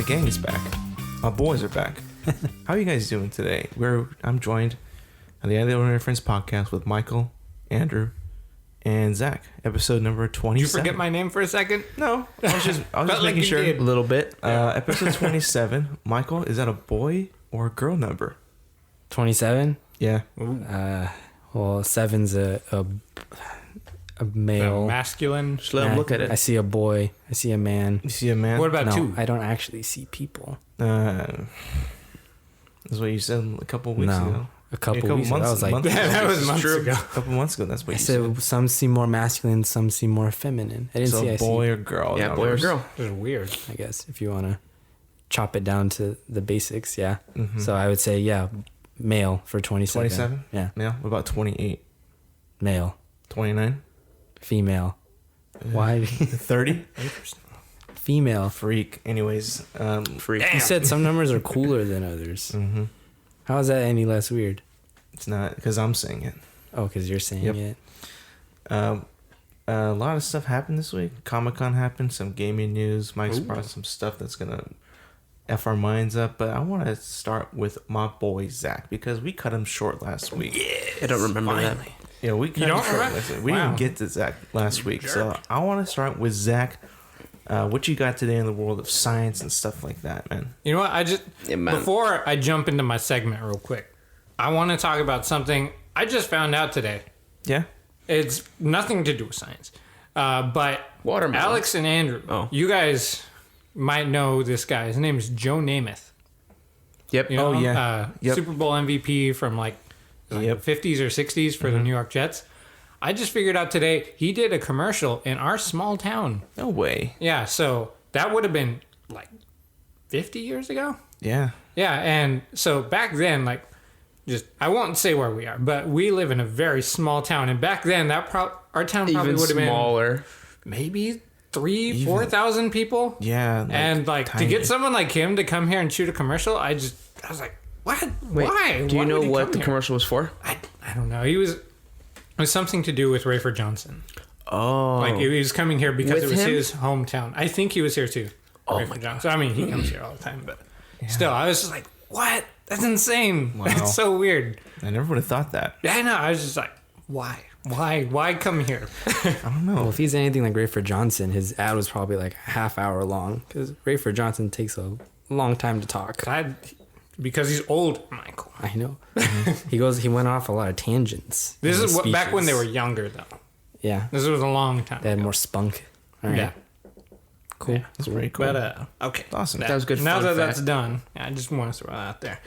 gang is back. My boys are back. How are you guys doing today? I'm joined on the Other Ordinary Friends podcast with Michael, Andrew, and Zach. Episode number 27. Did you forget my name for a second? No, I was just making sure. did. A little bit. Episode 27. Michael, is that a boy or a girl number? 27. Yeah. Well, 7's a male. Masculine. Just let him look at it. I see a boy. I see a man. You see a man? What about No, two? I don't actually see people. That's what you said a couple weeks ago. A couple weeks ago. I was like, that was months ago. A couple months ago. That's what I you said. said some see more masculine, some see more feminine. I didn't So see boy or girl? Yeah, boy or numbers. girl. This is weird. I guess if you want to chop it down to the basics, yeah. Mhm. So I would say, yeah, male for 27. 27? Yeah, Yeah. What about 28? male. 29? Female. Why? 30? Female. Freak. Anyways. Freak. You said some numbers are cooler than others. Mm-hmm. How is that any less weird? It's not because I'm saying it. Oh, because you're saying Yep. it. A lot of stuff happened this week. Comic-Con happened, some gaming news. Mike's Ooh. brought some stuff that's going to F our minds up. But I want to start with my boy, Zach, because we cut him short last week. I don't remember that. Yeah, we cut You him don't short remember? last week. We Wow. didn't get to Zach last week. So jerk. I want to start with Zach. What you got today in the world of science and stuff like that, man? You know what? Yeah, man. Before I jump into my segment real quick, I want to talk about something I just found out today. Yeah? It's nothing to do with science. But Watermelon. Alex and Andrew, you guys might know this guy. His name is Joe Namath. Yep. You know, Oh, yeah. Yep. Super Bowl MVP from like Yep. 50s or 60s for the New York Jets. I just figured out today he did a commercial in our small town. No way. Yeah, so that would have been like 50 years ago. Yeah. Yeah, and so back then, like, I won't say where we are, but we live in a very small town, and back then our town probably would have been maybe 4,000 people. Yeah. And like to tiny. get someone like him to come here and shoot a commercial, I was like, what? Why? Do you Why know would he what come the here? commercial was for? I don't know. It was something to do with Rayford Johnson. Oh. Like he was coming here because With it was him? his hometown. I think he was here too. Rayford Johnson. I mean, he comes here all the time, but still, I was just like, what? That's insane. Wow. It's so weird. I never would have thought that. Yeah, I know. I was just like, why? Why come here? I don't know. Well, if he's anything like Rayford Johnson, his ad was probably like a half hour long because Rayford Johnson takes a long time to talk. Because he's old, Michael. I know. He went off a lot of tangents. This in is his back when they were speeches. younger, though. Yeah. This was a long time They had ago. more spunk. All right. Yeah. Cool. Yeah. That's pretty cool. But okay, Awesome. That was good Now fun that fact. that's done, I just want to throw that out there.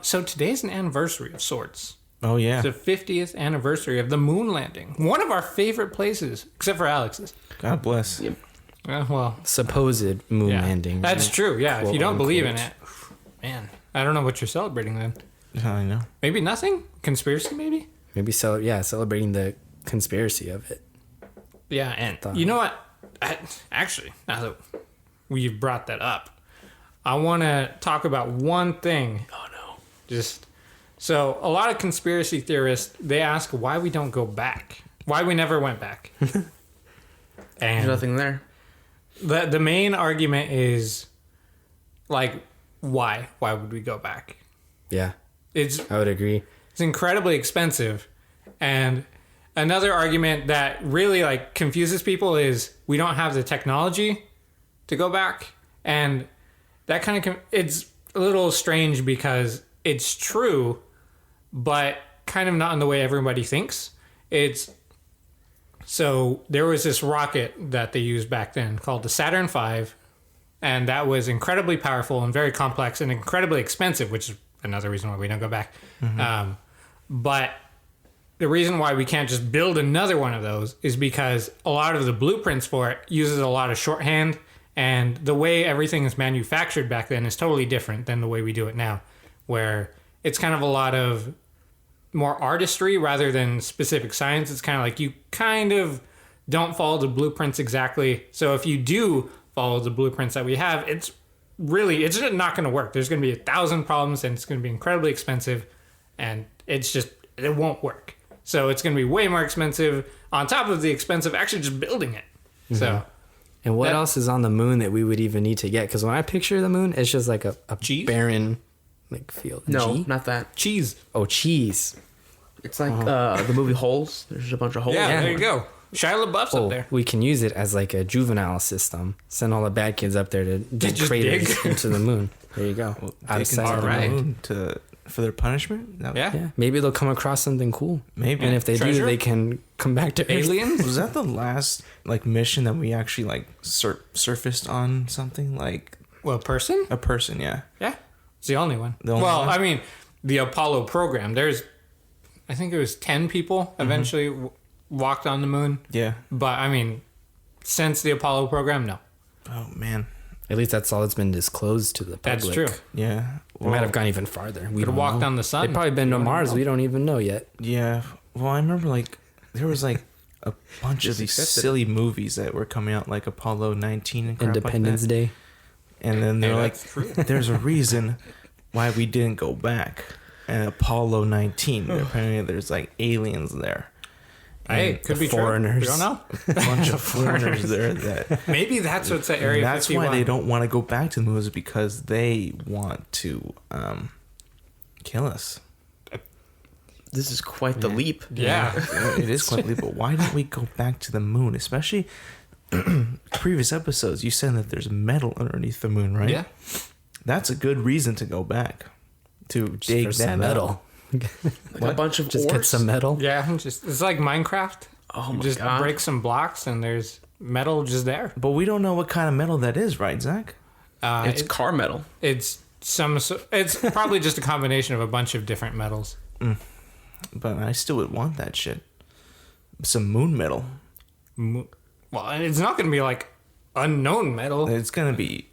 So today's an anniversary of sorts. Oh, yeah. It's the 50th anniversary of the moon landing. One of our favorite places, except for Alex's. God bless. Well, Supposed moon yeah. landing. That's right? true. Yeah, if Quote, you don't believe in unquote. it, man, I don't know what you're celebrating then. I know. Maybe nothing. Conspiracy, maybe. Maybe celebrating the conspiracy of it. Yeah, and you know what? Actually, now that we've brought that up, I want to talk about one thing. Oh no! So a lot of conspiracy theorists, they ask why we don't go back, why we never went back. There's And nothing there. the main argument is like, why would we go back? Yeah. It's I would agree. incredibly expensive. And another argument that really like confuses people is we don't have the technology to go back. And that kind of it's a little strange because it's true, but kind of not in the way everybody thinks. So there was this rocket that they used back then called the Saturn V, and that was incredibly powerful and very complex and incredibly expensive, which is another reason why we don't go back. But the reason why we can't just build another one of those is because a lot of the blueprints for it uses a lot of shorthand, and the way everything is manufactured back then is totally different than the way we do it now, where it's kind of a lot of more artistry rather than specific science. It's kind of like you kind of don't follow the blueprints exactly. So if you do follow the blueprints that we have, it's just not going to work. There's going to be 1,000 problems and it's going to be incredibly expensive, and it won't work. So it's going to be way more expensive on top of the expense of actually just building it. So And what That- else is on the moon that we would even need to get? Because when I picture the moon, it's just like a Cheese? barren like field. No, G? not that. Cheese. Oh, cheese. It's like the movie Holes. There's a bunch of holes. Yeah, Yeah. there you go. Shia LaBeouf's Oh, up there. we can use it as like a juvenile system. Send all the bad kids up there to dig just craters dig? into the moon. There you go. Well, Out they of can sight. go to the Alright. moon for their punishment. Yeah. Yeah, maybe they'll come across something cool. Maybe. And if they Treasure? do, they can come back to Earth. Aliens? Was that the last like mission that we actually like surfaced on something like Well, person? a person? Yeah. Yeah. It's the only one. The only well, one? I mean, the Apollo program, I think it was 10 people eventually walked on the moon. Yeah. But, I mean, since the Apollo program, no. Oh man. At least that's all that's been disclosed to the public. That's true. Yeah. They might have gone even farther. We Could have don't walked know. on the sun. They've probably been to Mars. We don't even know yet. Yeah. Well, I remember like there was like a bunch of Just these accepted it. silly movies that were coming out, like Apollo 19 and crap Independence like that. Day. And then they're Hey, like, that's true. there's a reason why we didn't go back. And Apollo 19, apparently there's like aliens there. Hey, And could be foreigners. true. We don't know. a bunch of foreigners there that Maybe that's what's at Area that's 51. why they don't want to go back to the moon, is because they want to kill us. This is quite the leap. Yeah. It is quite lethal. But why don't we go back to the moon? Especially previous episodes, you said that there's metal underneath the moon, right? Yeah. That's a good reason to go back to dig For that some metal. metal. Like a bunch of Just ores. get some metal. Yeah. It's like Minecraft. Oh You my just god. break some blocks and there's metal just there. But we don't know what kind of metal that is, right, Zach? It's car metal. It's probably just a combination of a bunch of different metals. But I still would want that shit. Some moon metal. Well, and it's not going to be like unknown metal. It's gonna be.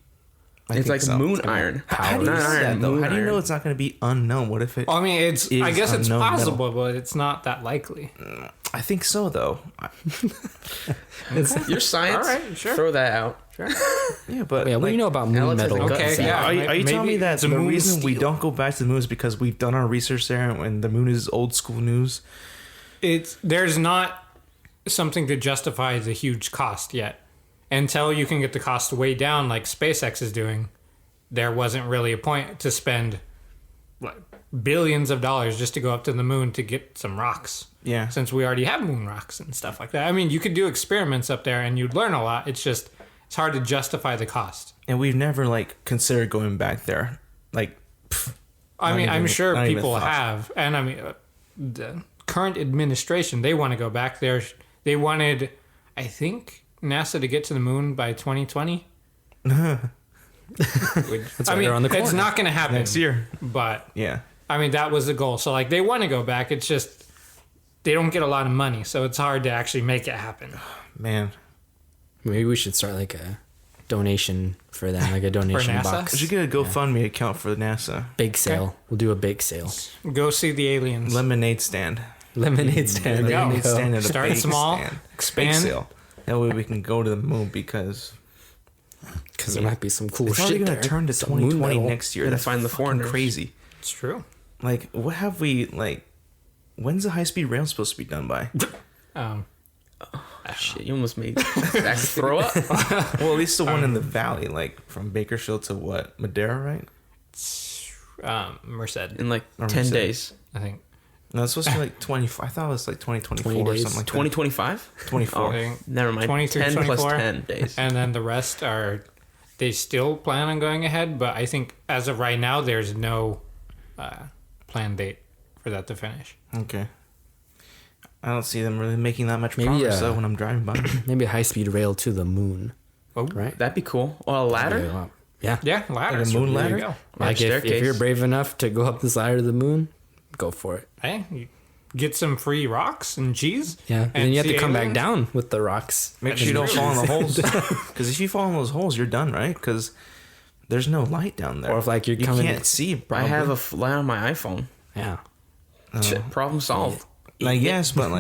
I It's think like so. moon iron. How do you Not know iron, that, though? moon How do you know iron. it's not gonna be unknown? What if it? I mean, I is guess it's unknown possible, but it's not that likely. I think so, though. Your science. All right, sure. Throw that out. Yeah, but Yeah, what do you know about moon Alex has a metal? gut Okay, feeling. yeah. Are you telling me maybe that it's a the moon reason we steel. don't go back to the moon is because we've done our research there and the moon is old school news? There's not something to justify the huge cost yet. Until you can get the cost way down, like SpaceX is doing, there wasn't really a point to spend like, billions of dollars just to go up to the moon to get some rocks. Yeah. Since we already have moon rocks and stuff like that. I mean, you could do experiments up there and you'd learn a lot. It's hard to justify the cost. And we've never considered going back there. I mean, I'm sure not even people thought. have, and I mean, the current administration, they want to go back there. They wanted, I think, NASA to get to the moon by 2020. That's I right mean, around the it's corner. not going to happen Next year. but Yeah. I mean, that was the goal. So like, they want to go back. It's just they don't get a lot of money, so it's hard to actually make it happen. Man. Maybe we should start like a donation for them, like a donation NASA? box. We should get a GoFundMe account for NASA. Bake sale. We'll do a bake sale. Go see the aliens. Lemonade stand. Lemonade stand. There go. you go. Stand at a Start bake small, stand. expand. Bake sale. That way we can go to the moon because Because there might be some cool it's shit already going there. to turn to Some moon 2020 metal. next year. Gotta That's find the fucking foreigners. crazy. It's true. What have we when's the high speed rail supposed to be done by? Shit, you almost made Zach throw up. Well, at least the one in the valley, from Bakersfield to what? Madeira, right? Merced, In like Or 10 Merced. days. I think. No, it's supposed to be 20. I thought it was 2024 20 or days. something like that. 2025? 24. Oh, I think never mind. 23, 10 plus 24. 10 days. And then the rest they still plan on going ahead, but I think as of right now, there's no planned date for that to finish. Okay. I don't see them really making that much Maybe, progress though when I'm driving by. Maybe a high speed rail to the moon. Oh, Right? That'd be cool. Or a ladder? Yeah. yeah, ladder. Like a moon There you ladder? go. Like if you're brave enough to go up this ladder to the moon, go for it. Hey, you get some free rocks and cheese. Yeah. And then you have see to come back aliens? down with the rocks. Make sure you don't fall in the holes. Because if you fall in those holes, you're done, right? Because there's no light down there. Or if, like, you're you coming- can't see. I Probably. have a light on my iPhone. Yeah. Shit, problem solved. I guess, but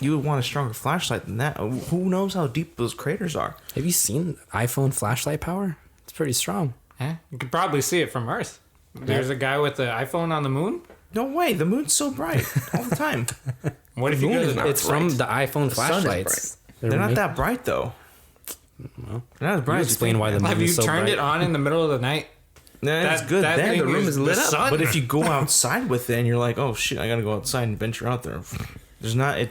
you would want a stronger flashlight than that. Who knows how deep those craters are? Have you seen iPhone flashlight power? It's pretty strong. Yeah, you could probably see it from Earth. There's a guy with the iPhone on the moon. No way. The moon's so bright all the time. What if The you moon go is to not It's from bright. the iPhone The sun is flashlights. They're not that bright though. Well, Not as bright you as you explain think, why man. the Have moon you is so turned bright. it on in the middle of the night? Nah, it's That- good that then. thing The room is lit the up. sun. But if you go outside with it and you're like, oh shit, I gotta go outside and venture out there. It's not you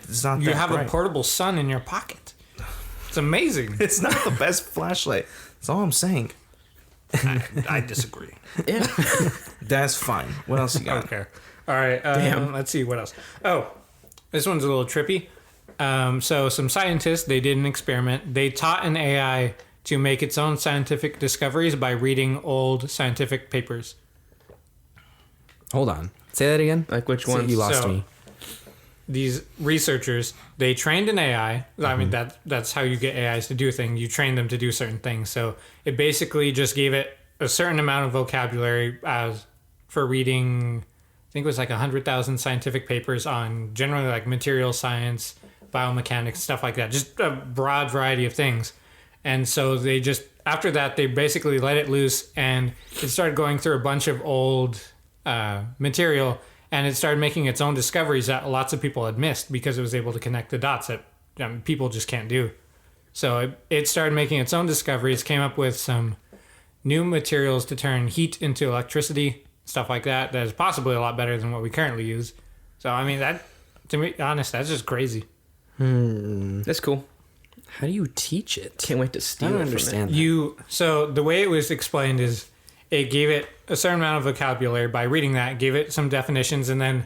that have bright. a portable sun in your pocket. It's amazing. It's not the best flashlight. That's all I'm saying. I disagree. Yeah. That's fine. What else you got? Okay. All right. Damn. Let's see what else. Oh, this one's a little trippy. So some scientists, they did an experiment. They taught an AI to make its own scientific discoveries by reading old scientific papers. Hold on. Say that again. Like which So ones? you lost So- me. These researchers, they trained an AI. I mean, that's how you get AIs to do things. You train them to do certain things. So it basically just gave it a certain amount of vocabulary as for reading. I think it was like 100,000 scientific papers on generally like material science, biomechanics, stuff like that. Just a broad variety of things. And so they just after that they basically let it loose, and it started going through a bunch of old material. And it started making its own discoveries that lots of people had missed because it was able to connect the dots that people just can't do. So it started making its own discoveries, came up with some new materials to turn heat into electricity, stuff like that. That is possibly a lot better than what we currently use. So, I mean, that, to be honest, that's just crazy. That's cool. How do you teach it? Can't wait to I steal don't it from understand. So the way it was explained is it gave it a certain amount of vocabulary by reading that, gave it some definitions, and then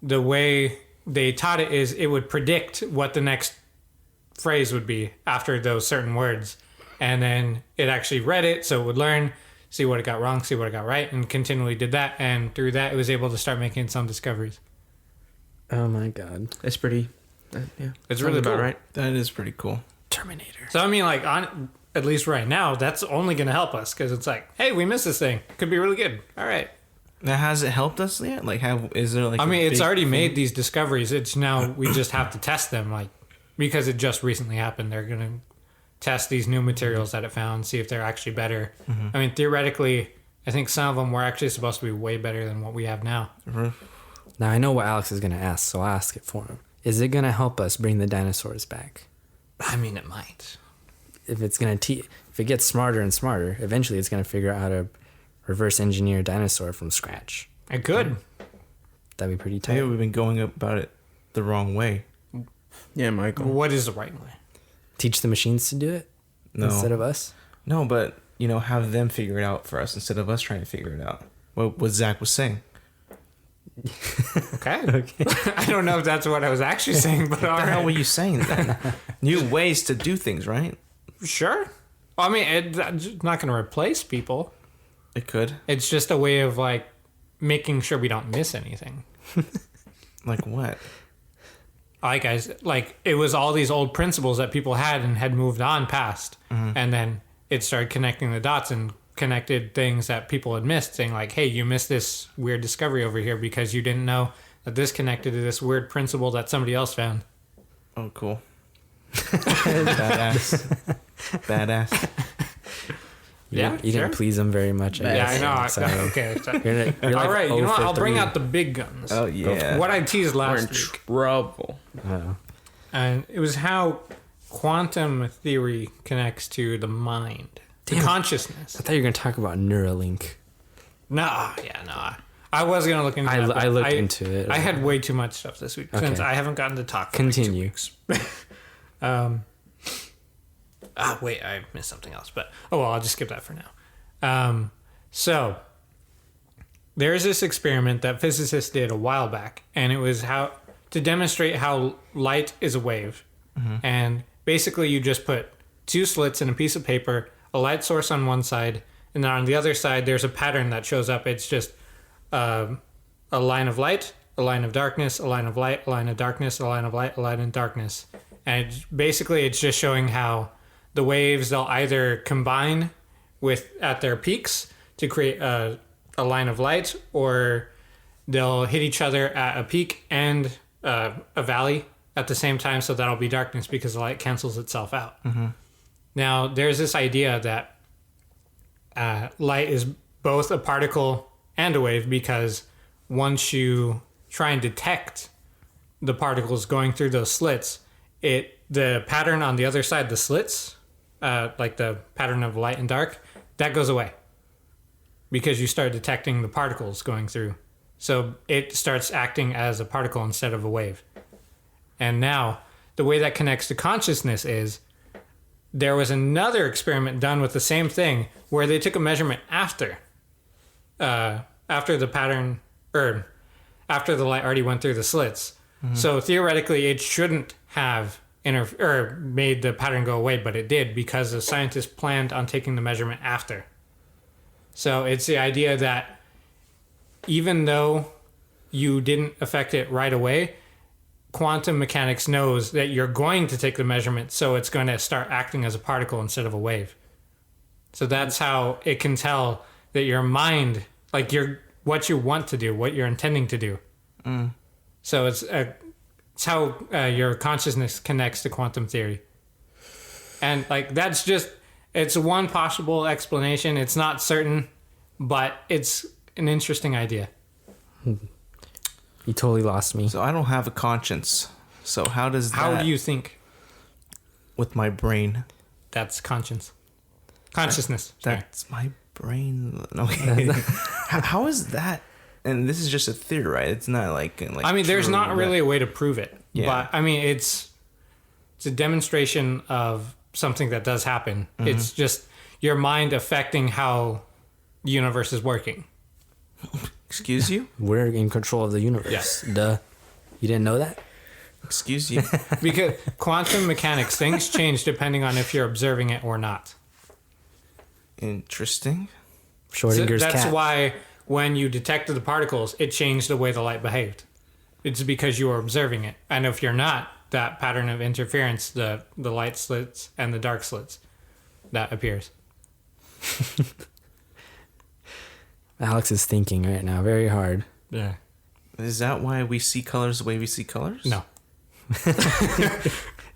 the way they taught it is it would predict what the next phrase would be after those certain words. And then it actually read it, so it would learn, see what it got wrong, see what it got right, and continually did that. And through that, it was able to start making some discoveries. Oh my god. That's pretty. Yeah, It's sounds really about cool. right. That is pretty cool. Terminator. So, I mean, like, at least right now, that's only going to help us because it's like, hey, we missed this thing. Could be really good. All right. Now, has it helped us yet? Like, is there like? I a mean, it's big already thing? made these discoveries. It's now we just have to test them, like because it just recently happened. They're gonna test these new materials that it found, see if they're actually better. I mean, theoretically, I think some of them were actually supposed to be way better than what we have now. Now I know what Alex is gonna ask, so I'll ask it for him. Is it gonna help us bring the dinosaurs back? I mean, it might. If it's gonna if it gets smarter and smarter, eventually it's gonna figure out how to reverse engineer a dinosaur from scratch. It could. That'd be pretty Maybe tight. we've been going about it the wrong way. Yeah, Michael. What is the right way? Teach the machines to do it No, instead of us. no, but have them figure it out for us instead of us trying to figure it out. What Zach was saying. Okay. I don't know if that's what I was actually saying, but all What the hell were right. you saying then? New ways to do things, right? Sure. I mean, it's not going to replace people. It could. It's just a way of like making sure we don't miss anything. Like what? Like it was all these old principles that people had and had moved on past, and then it started connecting the dots and connected things that people had missed, saying like, hey, you missed this weird discovery over here because you didn't know that this connected to this weird principle that somebody else found. Oh, cool. Badass. Badass. You Sure. didn't please them very much. I Yeah, I guess. know. I'm sorry. Okay. You're like All right. You 0 know what? for I'll bring 3. out the big guns. Oh yeah. What I teased We're last in week. trouble. Oh. And it was how quantum theory connects to the mind, to Damn. consciousness. I thought you were gonna talk about Nuralink. Nah. I was gonna look into that. but I looked into it. I had way too much stuff this week since I haven't gotten to talk. For Continue. Like 2 weeks. Wait, I missed something else, but I'll just skip that for now. So there's this experiment that physicists did a while back, and it was how to demonstrate how light is a wave. And basically, you just put 2 slits in a piece of paper, a light source on one side, and then on the other side, there's a pattern that shows up. It's just a line of light, a line of darkness, a line of light, a line of darkness, a line of light, a line of darkness. And it's just showing how the waves, they'll either combine at their peaks to create a line of light, or they'll hit each other at a peak and a valley at the same time, so that'll be darkness because the light cancels itself out. Now, there's this idea that light is both a particle and a wave, because once you try and detect the particles going through those slits, the pattern on the other side, the slits, like the pattern of light and dark, that goes away because you start detecting the particles going through. So it starts acting as a particle instead of a wave. And now the way that connects to consciousness is there was another experiment done with the same thing where they took a measurement after the pattern, or after the light already went through the slits. Mm-hmm. So theoretically, it shouldn't have made the pattern go away, but it did because the scientists planned on taking the measurement after. So it's the idea that even though you didn't affect it right away, quantum mechanics knows that you're going to take the measurement, so it's going to start acting as a particle instead of a wave. So that's how it can tell that your mind, like what you want to do, what you're intending to do. Mm. So it's how your consciousness connects to quantum theory. And like it's one possible explanation. It's not certain, but it's an interesting idea. You totally lost me. So I don't have a conscience. So how does that... How do you think? With my brain. That's conscience. Consciousness. That's my brain. Okay. How is that? And this is just a theory, right? It's not like I mean, there's not really a way to prove it. Yeah. But I mean, it's a demonstration of something that does happen. Mm-hmm. It's just your mind affecting how the universe is working. Excuse you? We're in control of the universe. Yeah. Duh. You didn't know that? Excuse you? Because quantum mechanics, things change depending on if you're observing it or not. Interesting. Schrodinger's cat. That's why when you detected the particles, it changed the way the light behaved. It's because you were observing it. And if you're not, that pattern of interference, the light slits and the dark slits, that appears. Alex is thinking right now very hard. Yeah. Is that why we see colors the way we see colors? No. I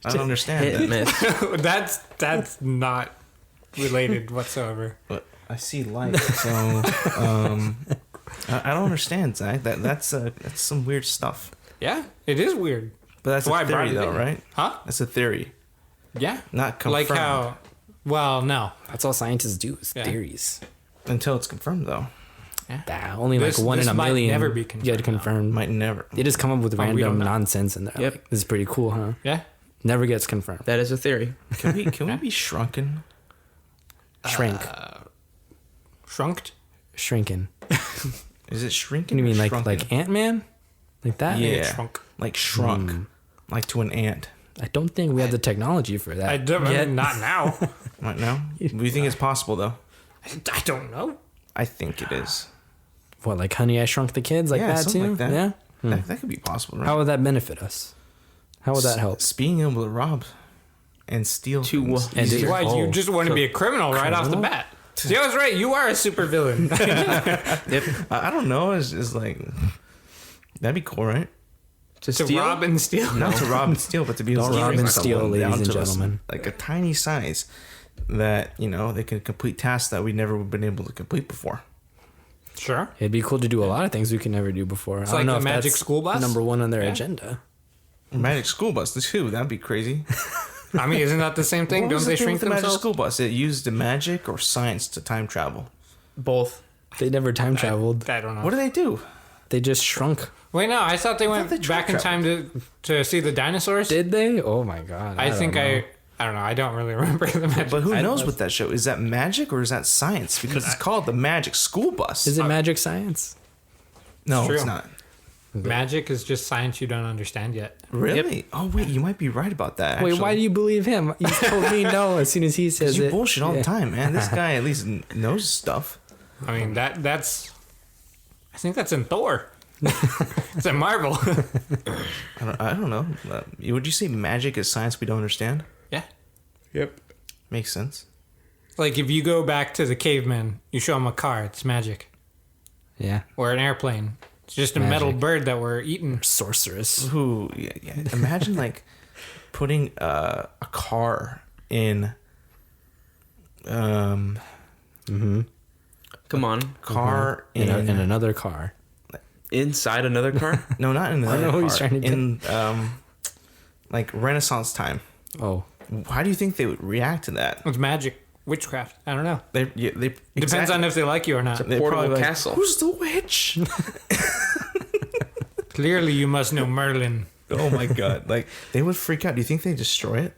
don't understand that. That's not related whatsoever. But I see light, so I don't understand, Zach. That's some weird stuff. Yeah, it is weird. But that's a theory, though, right? Huh? That's a theory. Yeah. Not confirmed. Like how... Well, no. That's all scientists do is theories. Until it's confirmed, though. Yeah. Only like one in a million. Might never be confirmed. Get confirmed. Might never. They just come up with random nonsense and they're like, this is pretty cool, huh? Yeah. Never gets confirmed. That is a theory. Can we be shrunken? Shrink. Shrunked? Shrinken. Is it shrinking? You mean like shrunken? like Ant-Man? Like that? Yeah. Shrunk. Like shrunk. Like to an ant. I don't think we have the technology for that. I don't, not now. Right now? Do you think it's possible, though? I don't know. I think it is. What, like Honey, I Shrunk the Kids? Like that something too? like that. Yeah? That could be possible, right? How would that benefit us? How would that help? Being able to rob and steal things. And Why you just want to be a criminal right off the bat? See, I was right. You are a supervillain. I don't know. It's like... That'd be cool, right? To rob and steal? Not to rob and steal, but to be able to rob shrink and steal, someone ladies down and to gentlemen. like a tiny size that, they can complete tasks that we never would have been able to complete before. Sure. It'd be cool to do a lot of things we could never do before. It's I don't like know the if magic that's school bus? number one on their agenda. Magic school bus, too. That'd be crazy. I mean, isn't that the same thing? What Don't was they the thing shrink with the magic themselves? school bus? It used the magic or science to time travel. Both. They never time traveled. I don't know. What do they do? They just shrunk. Wait, no. I thought they went back in time to see the dinosaurs. Did they? Oh my god. I think don't know. I don't know. I don't really remember the magic. But who knows with that show? Is that magic or is that science? Because it's called the Magic School Bus. Is it magic science? No, It's it's true. not. Magic is just science you don't understand yet. Really? Oh, wait. You might be right about that, Wait, actually. why do you believe him? You told me no as soon as he says You it. bullshit all the time, man. This guy at least knows stuff. I mean, that's... I think that's in Thor. It's in Marvel. I don't know. Would you say magic is science we don't understand? Yeah. Yep. Makes sense. Like, if you go back to the cavemen, you show them a car, it's magic. Yeah. Or an airplane. It's just a Magic. metal bird that we're eating. Sorceress. Ooh, yeah. Imagine, like, putting a car in... Come on. Car In another car. Inside another car? No, not in another know car. what he's trying to do. In, like, Renaissance time. Oh. how do you think they would react to that? It's magic, witchcraft. I don't know. They Depends on if they like you or not. They're Portable probably like, castle. who's the witch? Clearly, you must know Merlin. Oh my god! Like they would freak out. Do you think they destroy it?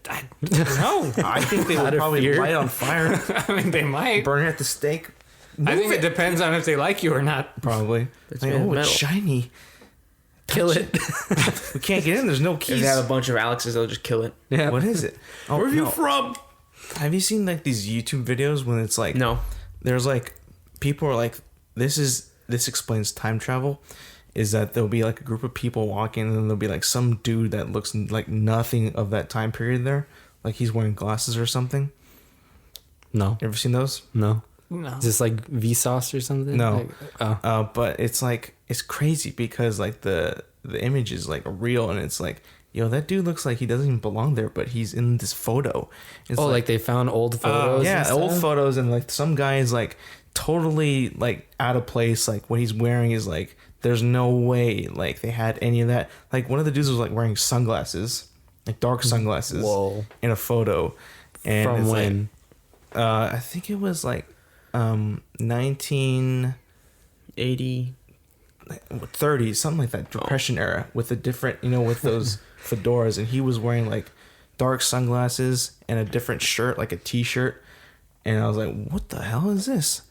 I don't know. I think they Out would of probably fear? light it on fire, I mean, they might. burn it at the stake. I think it depends on if they like you or not. Probably. It's Like, made of oh, it's metal. shiny. Kill it. We can't get in. There's no If keys. they have a bunch of Alexes, they'll just kill it. Yeah. What is it? Oh, Where are you no. from? Have you seen like these YouTube videos when it's like No. there's like people are like this explains time travel, is that there'll be like a group of people walking and then there'll be like some dude that looks like nothing of that time period there, like he's wearing glasses or something. No. You ever seen those? No. No. Is this like Vsauce or something? No. Like, oh. But it's like it's crazy because like the image is like real and it's like, yo, that dude looks like he doesn't even belong there, but he's in this photo. It's Oh, like they found old photos. yeah, and old stuff? photos and like some guy is like totally like out of place. Like what he's wearing is like there's no way like they had any of that. Like one of the dudes was like wearing sunglasses, like dark sunglasses, Whoa. in a photo. And From it's when? Like, I think it was like 1930, 80. something like that, Depression era, with a different, with those fedoras, and he was wearing like dark sunglasses and a different shirt, like a t-shirt, and I was like, what the hell is this?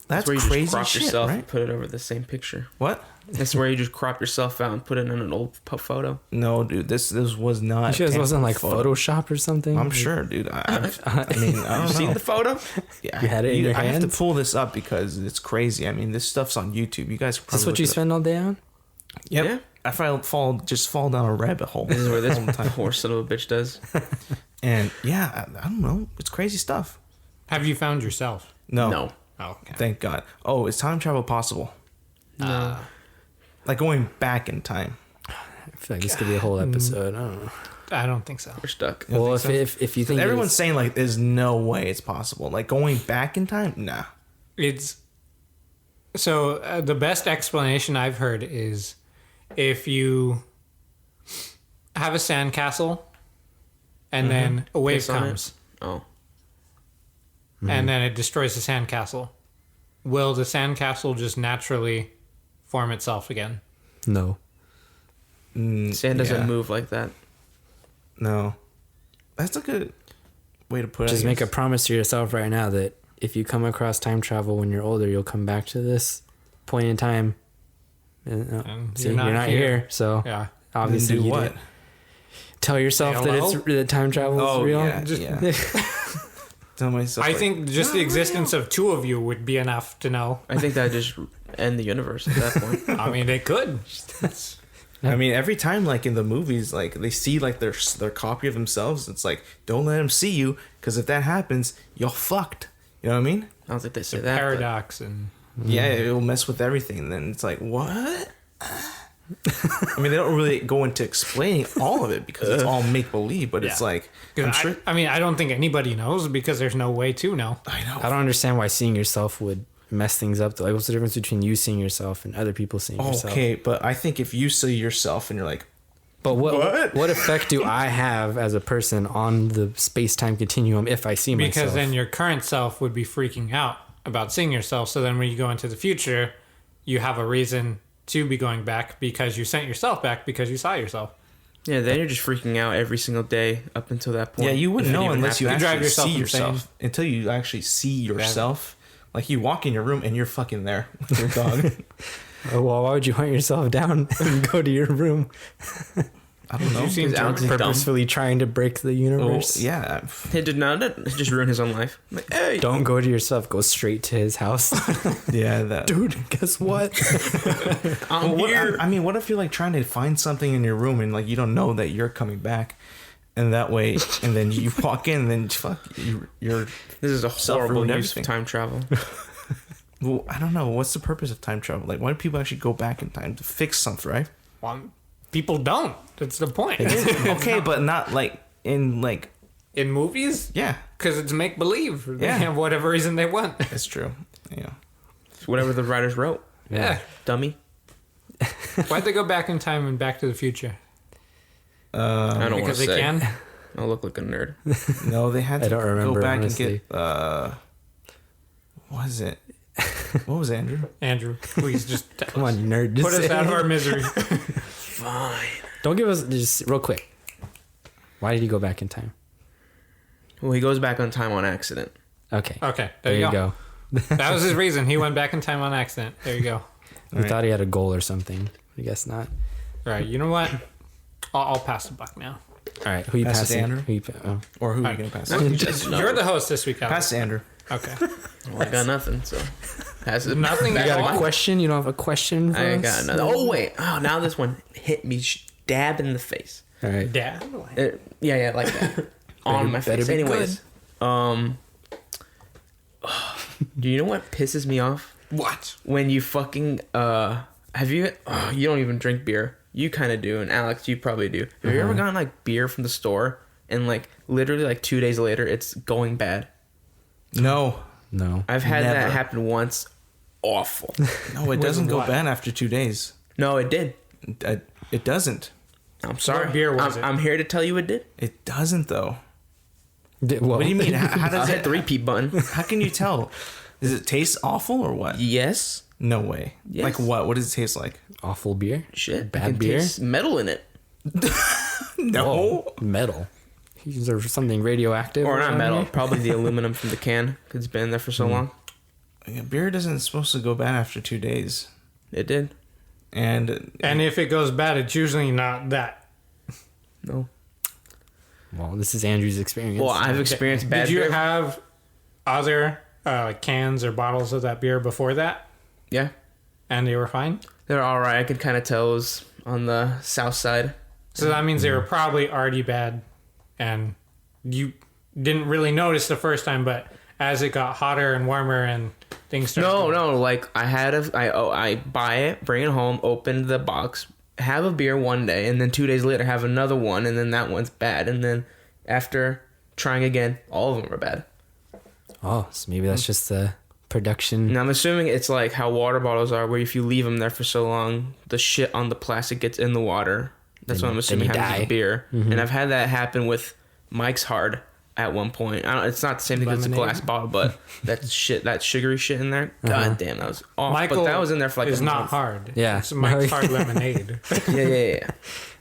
That's where you crazy just crop shit, yourself right? and put it over the same picture. What? That's where you just crop yourself out and put it in an old photo. No, dude, this was not. You sure this wasn't like photo. Photoshop or something? I'm sure, dude. I mean, I don't You seen know. the photo? Yeah, You had it in your I have to hands? pull this up because it's crazy. I mean, this stuff's on YouTube. You guys. Is this what you spend all day on? Yep. Yeah. I fall down a rabbit hole. This is where this poor son of a bitch does. And yeah, I don't know. It's crazy stuff. Have you found yourself? No. Oh, okay. Thank God. Oh, is time travel possible? No. Like going back in time? I feel like this could be a whole episode. I don't know. I don't think so. We're stuck. You don't Well, think so? if you think Everyone's saying like, there's no way it's possible. Like going back in time? Nah. It's so the best explanation I've heard is if you have a sandcastle and then a wave Piss on it? comes Oh. and then it destroys the sandcastle, will the sandcastle just naturally form itself again? no. Sand doesn't yeah. move like that. No. That's a good way to put it. Just I make a guess. promise to yourself right now that if you come across time travel when you're older, you'll come back to this point in time. And, And see, you're not here. So Yeah. obviously, do you what? did. Tell yourself that Hello? that time travel is Oh, real. yeah. Just- yeah. Tell myself. I like, think just the existence of two of you would be enough to know. I think that just end the universe at that point. I mean, they could. I mean, every time, like in the movies, like they see like their copy of themselves. It's like, don't let them see you, because if that happens, you're fucked. You know what I mean? I don't think they say that. but- Paradox and Yeah, it'll mess with everything. Then it's like, what? I mean, they don't really go into explaining all of it because it's all make believe. But it's Yeah. like, I'm sure. I mean, I don't think anybody knows because there's no way to know. I know. I don't understand why seeing yourself would mess things up. Like, what's the difference between you seeing yourself and other people seeing yourself? Okay, but I think if you see yourself and you're like, But What? what effect do I have as a person on the space time continuum if I see myself? Because then your current self would be freaking out about seeing yourself. So then when you go into the future, you have a reason to be going back because you sent yourself back because you saw yourself. Yeah, then you're just freaking out every single day up until that point. yeah, you wouldn't If it know even unless you happened. drive actually yourself see insane. yourself. Until you actually see yourself. Like you walk in your room and you're fucking there with your dog. Oh, well, why would you hunt yourself down and go to your room? I don't know. You seem Because Alex to is dumb. Purposefully trying to break the Oh, universe? yeah. He did not. It just ruined his own life. Like, hey, Don't go to yourself. Go straight to his house. Yeah, that. Dude, guess what? I'm Well, what, here. I mean, what if you're like trying to find something in your room and like you don't know that you're coming back, and that way, and then you walk in, and then fuck, you're. This is a horrible Self-ruined use of everything. time travel. Well, I don't know. What's the purpose of time travel? Like, why do people actually go back in time to fix something, right? Well, people don't. That's the point. Okay, but not like in like. In movies, Yeah, because it's make believe. They Yeah. have whatever reason they want. that's true. Yeah. It's whatever the writers wrote. Yeah. Dummy. Why'd they go back in time and Back to the Future? I don't want to because they say. can. I'll look like a nerd. No, they had to I don't remember, go back honestly. and get. What is it? What was Andrew? Andrew, please just Come on, you nerd. put us out of our misery. Fine. Don't give us just real quick. Why did he go back in time? Well, he goes back on time on accident. Okay. Okay, There you go. That was his reason. He went back in time on accident. There you go. We thought he had a goal or something. I guess not. All right, you know what? I'll pass the buck now. All right. Who you Pass it to passing? Andrew? Who you Or who are Alright. you gonna pass? it? You're the host this week, Alex. Pass to Andrew. Okay. Well, I got nothing, so pass it. Nothing You at got all? a question? You don't have a question for I us? got nothing. Oh wait! Oh, now this one hit me dab in the face. All right. Dad. Yeah, like that. On my better face. be Anyways, do you know what pisses me off? What? When you fucking have you? You don't even drink beer. You kind of do, and Alex, you probably do. Have you ever gotten like beer from the store and like literally like 2 days later it's going bad? No, No. I've had Never. that happen once. Awful. no, it doesn't go what? bad after 2 days. No, it did. It doesn't. I'm sorry. What beer was it? I'm here to tell you it did. It doesn't though. What What do you mean? How I'll does hit it? the repeat button. How can you tell? Does it taste awful or what? Yes. No way. Yes. Like what? What does it taste like? Awful beer? Shit. Bad I can beer? taste metal in it. No. Oh, metal. Is there something radioactive? Or not around metal. here? Probably the aluminum from the can. 'Cause it's been there for so long. Yeah, beer isn't supposed to go bad after 2 days. It did. And And if it goes bad, it's usually not that. No. Well, this is Andrew's experience. Well, I've experienced bad Did you beer. have other cans or bottles of that beer before that, Yeah. and they were fine? They're all right. I could kind of tell it was on the south side. So that means they were probably already bad, and you didn't really notice the first time. But as it got hotter and warmer and things started, No. Like I buy it, bring it home, open the box, have a beer one day, and then 2 days later have another one, and then that one's bad, and then after trying again, all of them are bad. Oh, so maybe that's just the production. And I'm assuming it's like how water bottles are, where if you leave them there for so long, the shit on the plastic gets in the water. That's Then- what I'm then assuming you happens die. with beer. And I've had that happen with Mike's Hard at one point. It's not the same thing as a Lemonade? glass bottle, but that sugary shit in there. God damn, that was awful. Michael But that was in there for like is a not month. hard. Yeah. It's Mike's Hard Lemonade. Yeah.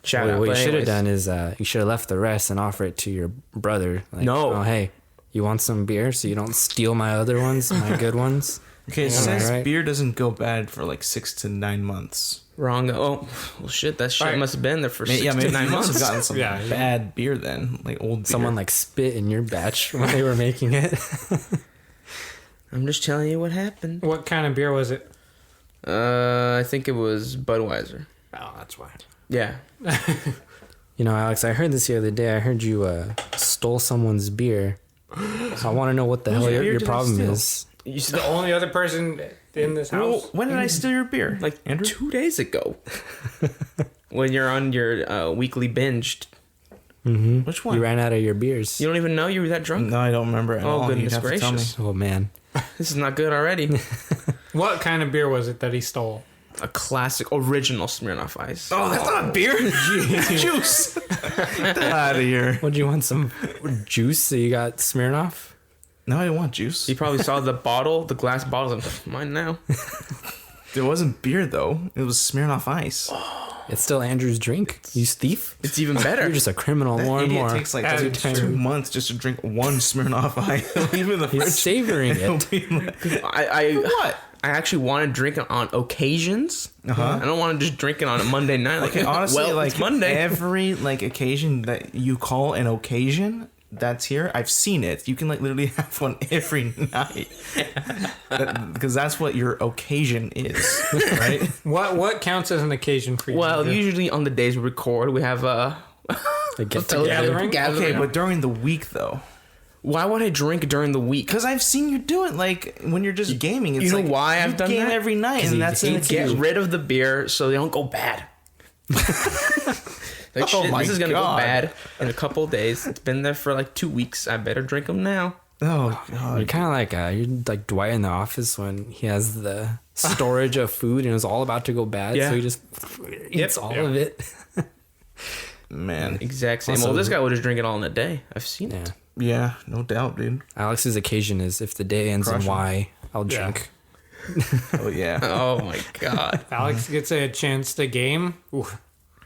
Shout out. What you But should have anyways, done is you should have left the rest and offer it to your brother. Like, No. Oh, hey, you want some beer so you don't steal my other ones, my good ones? okay, it Yeah, says right. beer doesn't go bad for like 6 to 9 months. Wrong. Oh, well, shit. That shit Right. must have been there for 6 Yeah, to maybe 9 you must have months. gotten some Yeah. bad beer then, like old beer. Someone like spit in your batch when they were making it. I'm just telling you what happened. What kind of beer was it? I think it was Budweiser. Oh, that's why. Yeah. You know, Alex, I heard this the other day. I heard you stole someone's beer. So I want to know what the hell Whose your beer did I problem steal? is. You The only other person in this Well, house. when did I steal your beer? like Andrew? 2 days ago. When you're on your weekly binge. Which one? You ran out of your beers. You don't even know you were that drunk? No, I don't remember at Oh, all. goodness You'd have to tell me. gracious. Oh, man. This is not good already. What kind of beer was it that he stole? A classic, original Smirnoff Ice. Oh, that's not beer. Juice. Get that out of here. What, do you want some juice so you got Smirnoff? No, I didn't want juice. You probably saw the bottle, the glass bottle. Like, mine now. It wasn't beer though. It was Smirnoff Ice. It's still Andrew's drink. You thief? It's even better. You're just a criminal That more and idiot more. takes like Every 2 time. months just to drink one Smirnoff Ice. Leave it in the He's fridge. savoring It'll it. be like- I What? I actually want to drink it on occasions. Uh-huh. I don't want to just drink it on a Monday night. Like, Okay, honestly, well, like it's Monday. every like occasion that you call an occasion that's here, I've seen it. You can like literally have one every night because that's what your occasion is, right? What counts as an occasion for you? Well, usually on the days we record, we have A get gathering? Okay, but during the week though, Why would I drink during the week? because I've seen you do it. Like when you're just gaming, it's you know like why I've you done game that? every night, 'Cause and he that's hates it. Get rid of the beer so they don't go bad. Like, Oh shit, my this is gonna God. go bad in a couple of days. It's been there for like 2 weeks. I better drink them now. Oh You're god. kind of like you're like Dwight in the office when he has the storage of food and it's all about to go bad, Yeah. so he just eats all of it. Man. Exact same. Also- Well, this guy would just drink it all in a day. I've seen Yeah. it. Yeah, no doubt, dude. Alex's occasion is if the day ends Crush in 'em. Y, I'll Yeah. drink. Oh, yeah. Oh my god. Alex gets a chance to game. Ooh.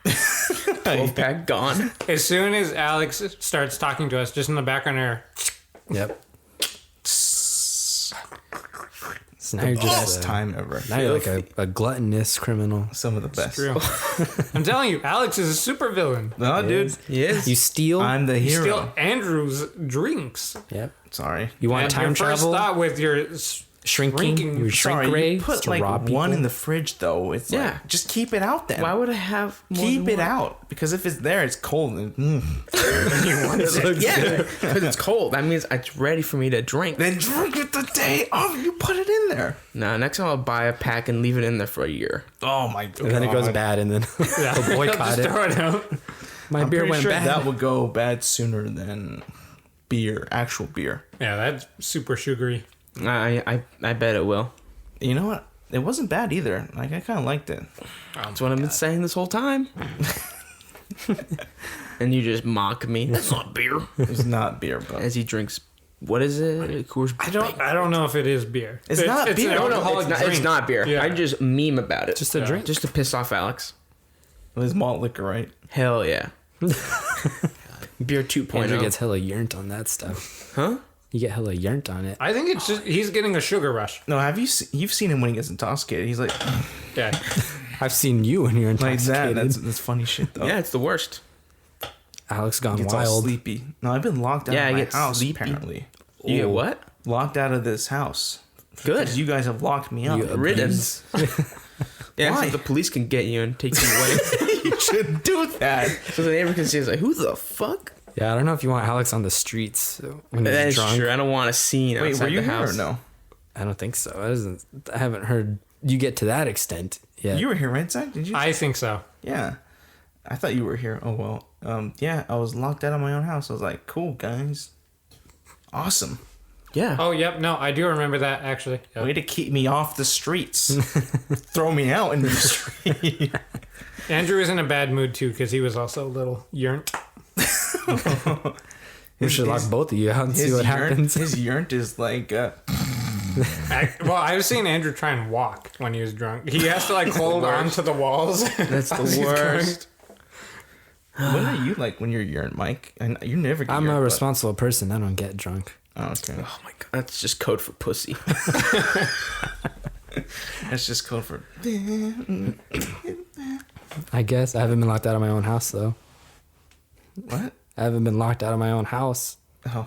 12-pack gone. As soon as Alex starts talking to us, just in the background there, Yep. So now you're Best just time ever. now you're like a gluttonous criminal. Some of the best. true. I'm telling you, Alex is a super villain. No, dude. Yes. You steal. I'm the You hero. steal Andrew's drinks. Yep. Sorry. You want And time your travel? first thought with your Shrinking. shrinking- You shrink Sorry, ray you put to like rob one people? in the fridge, though. It's Yeah. like, just keep it out then. Why would I have more Keep than it one? out. Because if it's there, it's cold. And, Yeah, because it's cold. That means it's ready for me to drink. then drink it the day of. You put it in there. Nah, next time I'll buy a pack and leave it in there for a year. Oh, my God. And then it goes bad, and then Yeah. they'll boycott Just it. throw it out. My I'm beer pretty went sure bad. that would go bad sooner than beer, actual beer. Yeah, that's super sugary. I bet it will. You know what? It wasn't bad either. Like, I kind of liked it. That's what I've been saying this whole time. And you just mock me. That's not beer. It's not beer, but As he drinks, what is it? Coors. I don't know if it is beer. It's not beer. An No, No, alcoholic it's drink. not beer. Yeah. I just meme about it. Just a drink. Just to piss off Alex. it was malt liquor, right? Hell yeah. Beer Andrew 2.0. gets hella yernt on that stuff. Huh? You get hella yernt on it. I think it's just he's getting a sugar rush. No, you've seen him when he gets intoxicated? He's like Yeah. I've seen you when you're like intoxicated. that. That's funny shit though. Yeah, it's the worst. Alex gone Gets all wild. sleepy. No, I've been locked out Yeah, I of my get house. sleepy. Apparently, You get what? locked out of this house. Good. 'Cause you guys have locked me up. You Riddance. Yeah, Why? so the police can get you and take you away. You should do that. So the neighbor can see, it's like, who the fuck? Yeah, I don't know if you want Alex on the streets when he's That is drunk. true. I don't want a scene Wait, outside were you the here house. or no? I don't think so. I haven't heard you get to that extent yet. You were here, right, Zach? Did you? I think so. Yeah. I thought you were here. Oh well. Yeah, I was locked out of my own house. I was like, cool guys. Awesome. Yeah. Oh, yep. No, I do remember that actually. Yep. Way to keep me off the streets. Throw me out in the street. Andrew is in a bad mood too because he was also a little yernt. We should lock both of you out and see what happens. His urine is like, I've seen Andrew try and walk when he was drunk. He has to like hold on to the walls. That's the He's worst. what are you like when you're urine, Mike? And you never get I'm urine, a but- responsible person. I don't get drunk. Oh, okay. Oh my god, that's just code for pussy. That's just code for. I guess I haven't been locked out of my own house though. What? I haven't been locked out of my own house. Oh,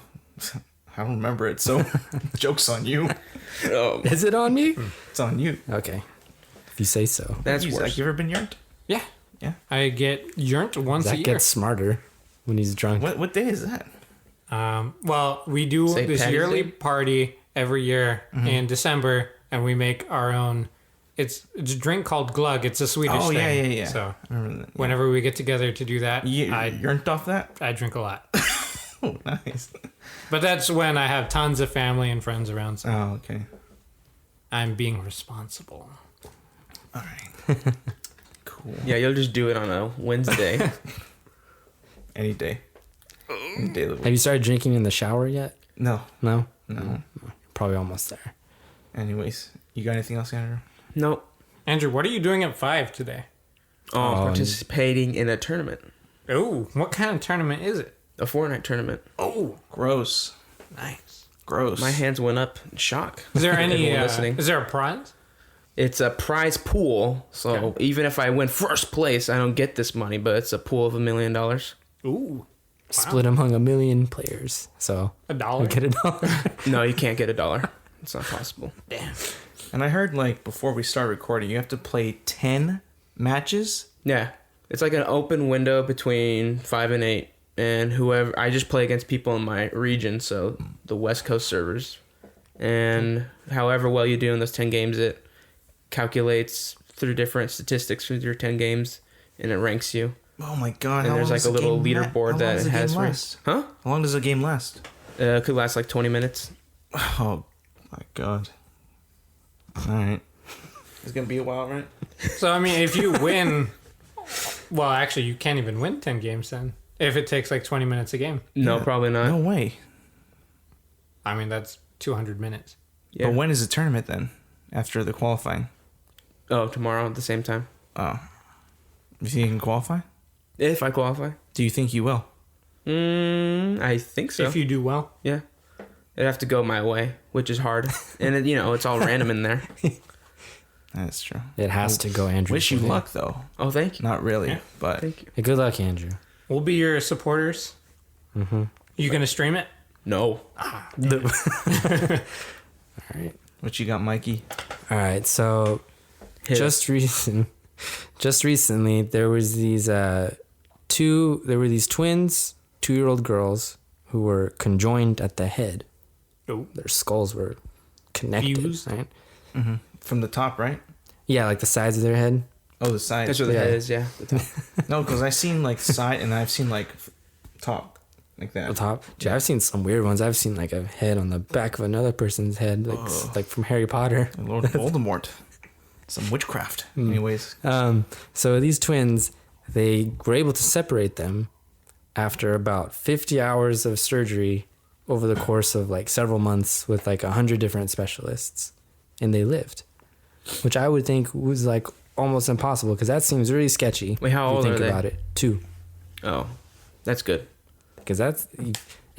I don't remember it. So, joke's on you. Oh, Is it on me? It's on you. Okay, if you say so. that's you, worse. Zach, you ever been urined? Yeah. Yeah. I get yernt once a Zach year. gets smarter when he's drunk. What day is that? Well, we do St. this Patty's yearly Day? party every year in December, and we make our own. It's a drink called glug. It's a Swedish Oh, thing. yeah, yeah, yeah. So I remember that. whenever we get together to do that, You I urined off that? drink a lot. Oh, nice. But that's when I have tons of family and friends around, so Oh, okay. I'm being responsible. All right. Cool. Yeah, you'll just do it on a Wednesday. Any day. Any day of the Have week. you started drinking in the shower yet? No. No. No. Probably almost there. Anyways, you got anything else, Andrew? Nope. Andrew, what are you doing at 5 today? Participating in a tournament. Oh, what kind of tournament is it? A Fortnite tournament. Oh, Gross. nice. Gross. My hands went up in shock. Is there any? Everyone listening. Is there a prize? It's a prize pool, so Okay. even if I win first place, I don't get this money, but it's a pool of $1 million. Ooh, Split among 1 million players. So $1. I'll get $1. No, you can't get $1. It's not possible. Damn. And I heard, like, before we start recording, you have to play 10 matches? Yeah, it's like an open window between 5 and 8, and whoever I just play against people in my region, so the West Coast servers, and however well you do in those 10 games, it calculates through different statistics with your 10 games, and it ranks you. Oh, my God. And how there's long like does a the little game leaderboard how long that does it the game has for last? Huh? How long does the game last? It could last like 20 minutes. Oh, my God. All right. It's going to be a while, right? So I mean, if you win Well, actually, you can't even win 10 games then. If it takes like 20 minutes a game. No, probably not. No way. I mean, that's 200 minutes. Yeah. But when is the tournament then? After the qualifying? Oh, tomorrow at the same time. Oh. You think you can qualify? If I qualify. Do you think you will? I think so. If you do well. Yeah. It'd have to go my way, which is hard. And, it's all random in there. That's true. It has to go Andrew. Wish you luck, though. Oh, thank you. Not really, Yeah. but Thank you. Hey, good luck, Andrew. We'll be your supporters. Mm-hmm. You going to stream it? No. All right. what you got, Mikey? All right. So Hit just recently, there was these twins, 2-year-old girls who were conjoined at the head. Oh. Their skulls were connected. Fused? Right? Mm-hmm. From the top, right? Yeah, like the sides of their head. Oh, the side. That's where the Yeah. head is, yeah. The top. No, because I've seen like side and I've seen like top, like The that. top. Dude, I've seen some weird ones. I've seen like a head on the back of another person's head, like from Harry Potter. Lord Voldemort. Some witchcraft. Anyways. So these twins, they were able to separate them after about 50 hours of surgery over the course of like several months with like 100 different specialists, and they lived, which I would think was like almost impossible because that seems really sketchy. Wait, how if you old think are they? about it? 2. Oh, that's good. Because I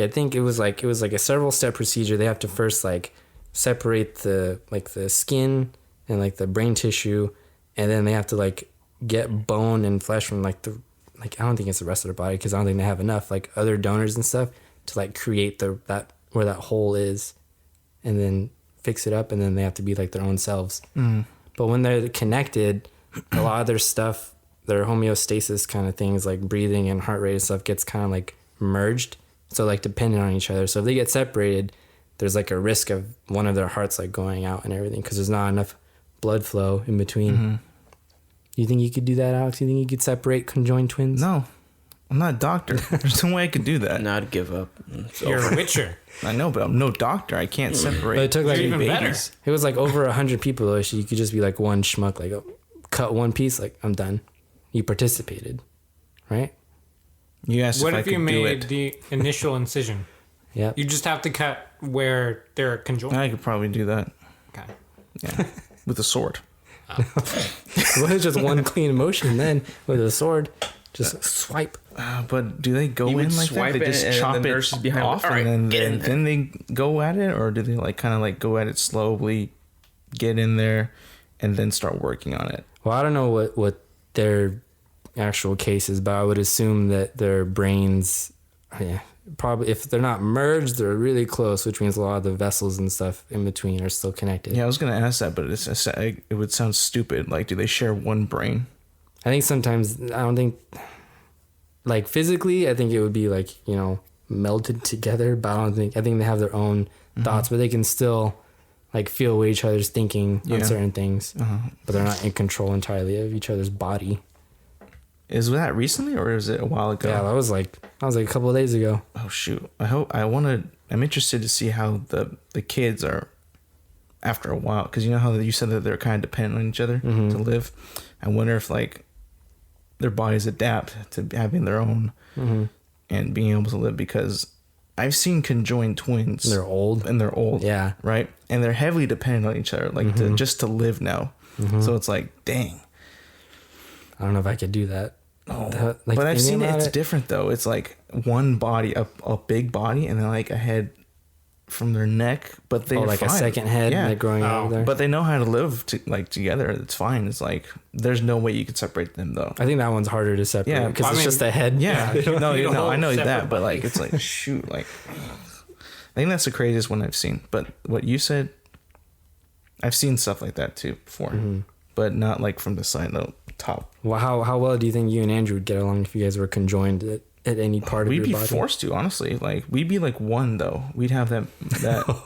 think it was like a several step procedure. They have to first like separate the skin and like the brain tissue, and then they have to like get bone and flesh from I don't think it's the rest of their body because I don't think they have enough like other donors and stuff to like create that where that hole is, and then fix it up, and then they have to be like their own selves. But when they're connected, a lot of their stuff, their homeostasis kind of things like breathing and heart rate and stuff gets kind of like merged, so like dependent on each other. So if they get separated, there's like a risk of one of their hearts like going out and everything because there's not enough blood flow in between. You think you could do that, Alex? You think you could separate conjoined twins? No, I'm not a doctor. There's no way I could do that. No, I'd give up. You're a witcher. I know, but I'm no doctor. I can't separate. But it took like You're even better. It was like over 100 people though, so you could just be like one schmuck, like cut one piece, like I'm done. You participated, right? You asked What if I if could you do made it. the initial incision? Yeah. You just have to cut where they're conjoined. I could probably do that. Okay. Yeah, with a sword. Well, it's just one clean motion then with a sword. Just swipe. But do they go You would in like that? swipe They it just and chop the it nurse is behind, off "All right, and get in then they go at it, or do they like kind of like go at it slowly, get in there, and then start working on it? Well, I don't know what their actual case is, but I would assume that their brains, probably if they're not merged, they're really close, which means a lot of the vessels and stuff in between are still connected. Yeah, I was gonna ask that, but it would sound stupid. Like, do they share one brain? I think sometimes, I don't think, like physically, I think it would be like, melded together, but I think they have their own thoughts, but they can still like feel what each other's thinking on certain things, but they're not in control entirely of each other's body. Is that recently or is it a while ago? Yeah, that was like a couple of days ago. Oh shoot! I'm interested to see how the kids are after a while, because you know how you said that they're kind of dependent on each other to live. I wonder if like their bodies adapt to having their own and being able to live, because I've seen conjoined twins. They're old. Yeah. Right, and they're heavily dependent on each other, like to live now. So it's like, dang. I don't know if I could do that. Oh, but I've seen it. It's different though. It's like one body, a big body, and then like a head from their neck. But they like a second head, like growing out of there. But they know how to live together. It's fine. It's like there's no way you could separate them though. I think that one's harder to separate. Yeah, because I it's mean, just a head. Yeah, no, I know separate that, but like bodies. it's like shoot, like I think that's the craziest one I've seen. But what you said, I've seen stuff like that too before, but not like from the side, no, top. Well, how well do you think you and Andrew would get along if you guys were conjoined at any part of We'd your be body? forced to, honestly. Like we'd be like one though. We'd have that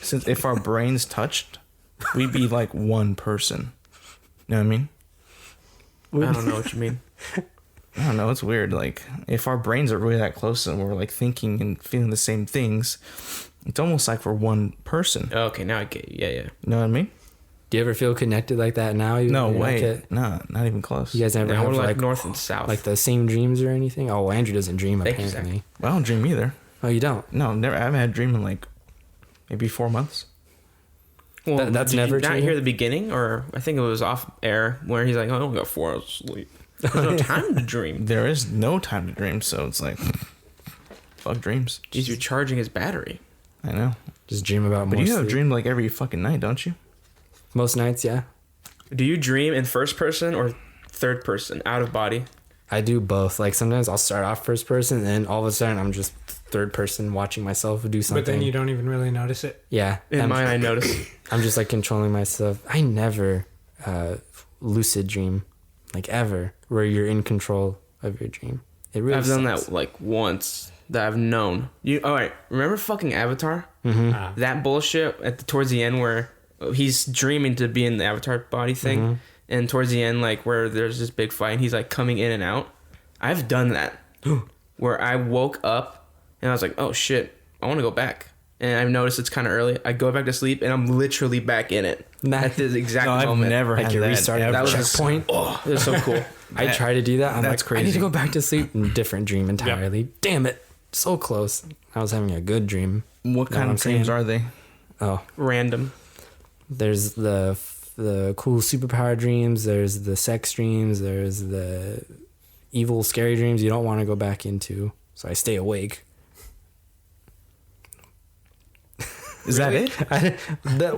since if our brains touched, we'd be like one person. You know what I mean? I don't know what you mean. I don't know. It's weird. Like if our brains are really that close and we're like thinking and feeling the same things, it's almost like we're one person. Okay, now I get you. Yeah, yeah. You know what I mean? Do you ever feel connected like that now? No You're way. like No, not even close. you guys never Now have we're like north and south. like the same dreams or anything? Oh, well, Andrew doesn't dream Thank you, apparently. I don't dream either. Oh, you don't? No, never. I haven't had a dream in like maybe 4 months. Well, That's did never you not true? hear the beginning, or I think it was off air where he's like, "Oh, I only got 4 hours of sleep. There's no time to dream." There is no time to dream, so it's like, fuck dreams. He's recharging his battery. I know. Just dream about more But you have sleep. dream like every fucking night, don't you? Most nights, yeah. Do you dream in first person or third person, out of body? I do both. Like sometimes I'll start off first person, and then all of a sudden I'm just third person watching myself do something. But then you don't even really notice it. Yeah. In mine, I noticed. I'm just like controlling myself. I never lucid dream, like ever, where you're in control of your dream. It really I've done sucks. that like once that I've known. You all right? Remember fucking Avatar? Ah. That bullshit towards the end where he's dreaming to be in the Avatar body thing, and towards the end, like where there's this big fight, and he's like coming in and out. I've done that where I woke up and I was like, "Oh shit, I want to go back." And I've noticed it's kind of early. I go back to sleep and I'm literally back in it at this exact No, I've moment. never Like had you're that. restarting ever. that was just- checkpoint. Oh, it was so cool. I try to do that. I'm That's like, I need to crazy. go back to sleep. Different dream entirely. Damn it. So close. I was having a good dream. What Know kind what of I'm dreams saying? are they? Oh, Random. there's the cool superpower dreams. There's the sex dreams. There's the evil, scary dreams you don't want to go back into. So I stay awake. Is that it?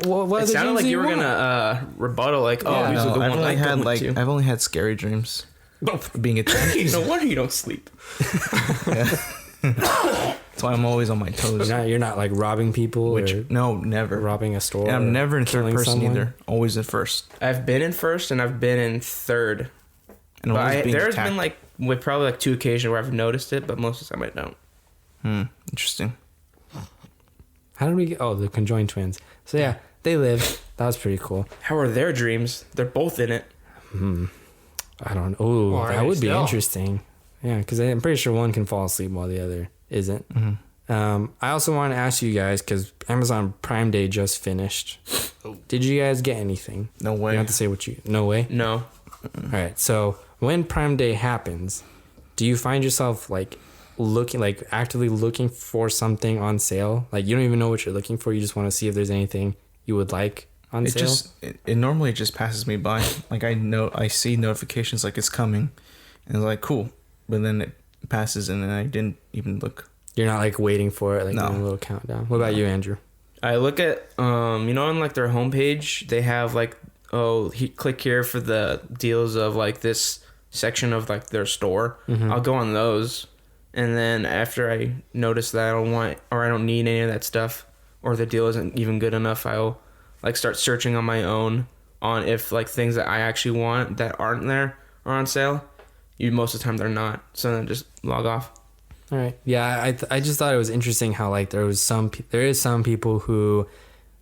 What It other sounded dreams like do you were want? gonna rebuttal, like, "Oh, Yeah, these are the I've ones only I had go like to." I've only had scary dreams. Being attacked. No wonder you don't sleep. That's why I'm always on my toes. You're not like robbing people Which or no, never. robbing a store. And or I'm never in third killing person someone. either. Always in first. I've been in first and I've been in third. And But always being there's attacked. been like with probably like 2 occasions where I've noticed it, but most of the time I don't. Interesting. How did we get? Oh, the conjoined twins. So yeah, they live. That was pretty cool. How are their dreams? They're both in it. I don't know. Oh, Or are that they would be still? interesting. Yeah, because I'm pretty sure one can fall asleep while the other isn't. I also want to ask you guys, because Amazon Prime Day just finished. Did you guys get anything? No way. You have to say what you... No way? No. All right. So when Prime Day happens, do you find yourself like actively looking for something on sale? Like you don't even know what you're looking for. You just want to see if there's anything you would like on It sale. it normally just passes me by. Like I see notifications like it's coming, and it's like cool, but then it passes and then I didn't even look. You're not like waiting for it, like No. doing a little countdown. What about you, Andrew? I look at on like their homepage, they have like click here for the deals of like this section of like their store. I'll go on those, and then after I notice that I don't want or I don't need any of that stuff, or the deal isn't even good enough, I'll like start searching on my own on if like things that I actually want that aren't there are on sale. Most of the time they're not, so then just log off. All right. Yeah, I just thought it was interesting how like there is some people who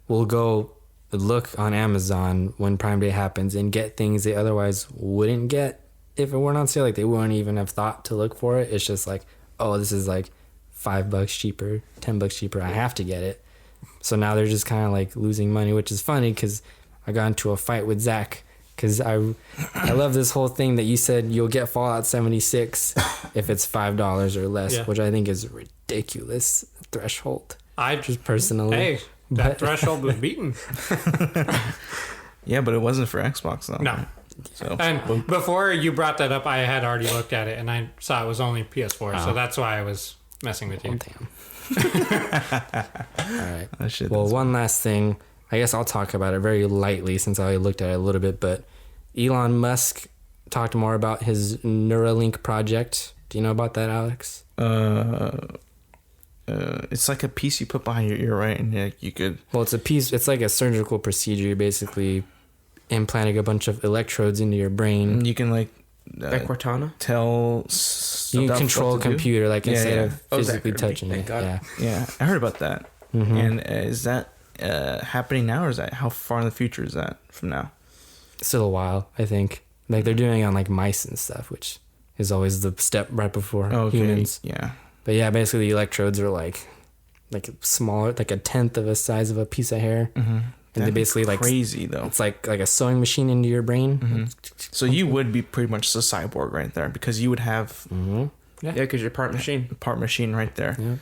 will go look on Amazon when Prime Day happens and get things they otherwise wouldn't get if it weren't on sale. Like they wouldn't even have thought to look for it. It's just like, oh, this is like $5 cheaper, $10 cheaper. I have to get it. So now they're just kind of like losing money, which is funny because I got into a fight with Zach because I love this whole thing that you said you'll get Fallout 76 if it's $5 or less, Yeah. which I think is a ridiculous threshold. I Just personally. Hey, that threshold was beaten. Yeah, but it wasn't for Xbox though. No. So And before you brought that up, I had already looked at it and I saw it was only PS4, so that's why I was messing with Oh, you. damn. All right. that shit. Well, one last thing. I guess I'll talk about it very lightly since I looked at it a little bit, but Elon Musk talked more about his Nuralink project. Do you know about that, Alex? It's like a piece you put behind your ear, right? And yeah, you could. Well, it's like a surgical procedure. You're basically implanting a bunch of electrodes into your brain. You can like Like Cortana? tell. You can control a computer like Yeah, instead yeah. of Oh, physically that could be- touching thank it. God. Yeah. Yeah, I heard about that. Mm-hmm. And is that happening now, or is that how far in the future is that from now? Still a while, I think. Like they're doing it on like mice and stuff, which is always the step right before humans. Yeah. But yeah, basically the electrodes are like smaller, like a tenth of the size of a piece of hair. and they basically like crazy though. it's like a sewing machine into your brain. So you would be pretty much the cyborg right there because you would have Yeah, because you're part machine. part machine right there. Yeah.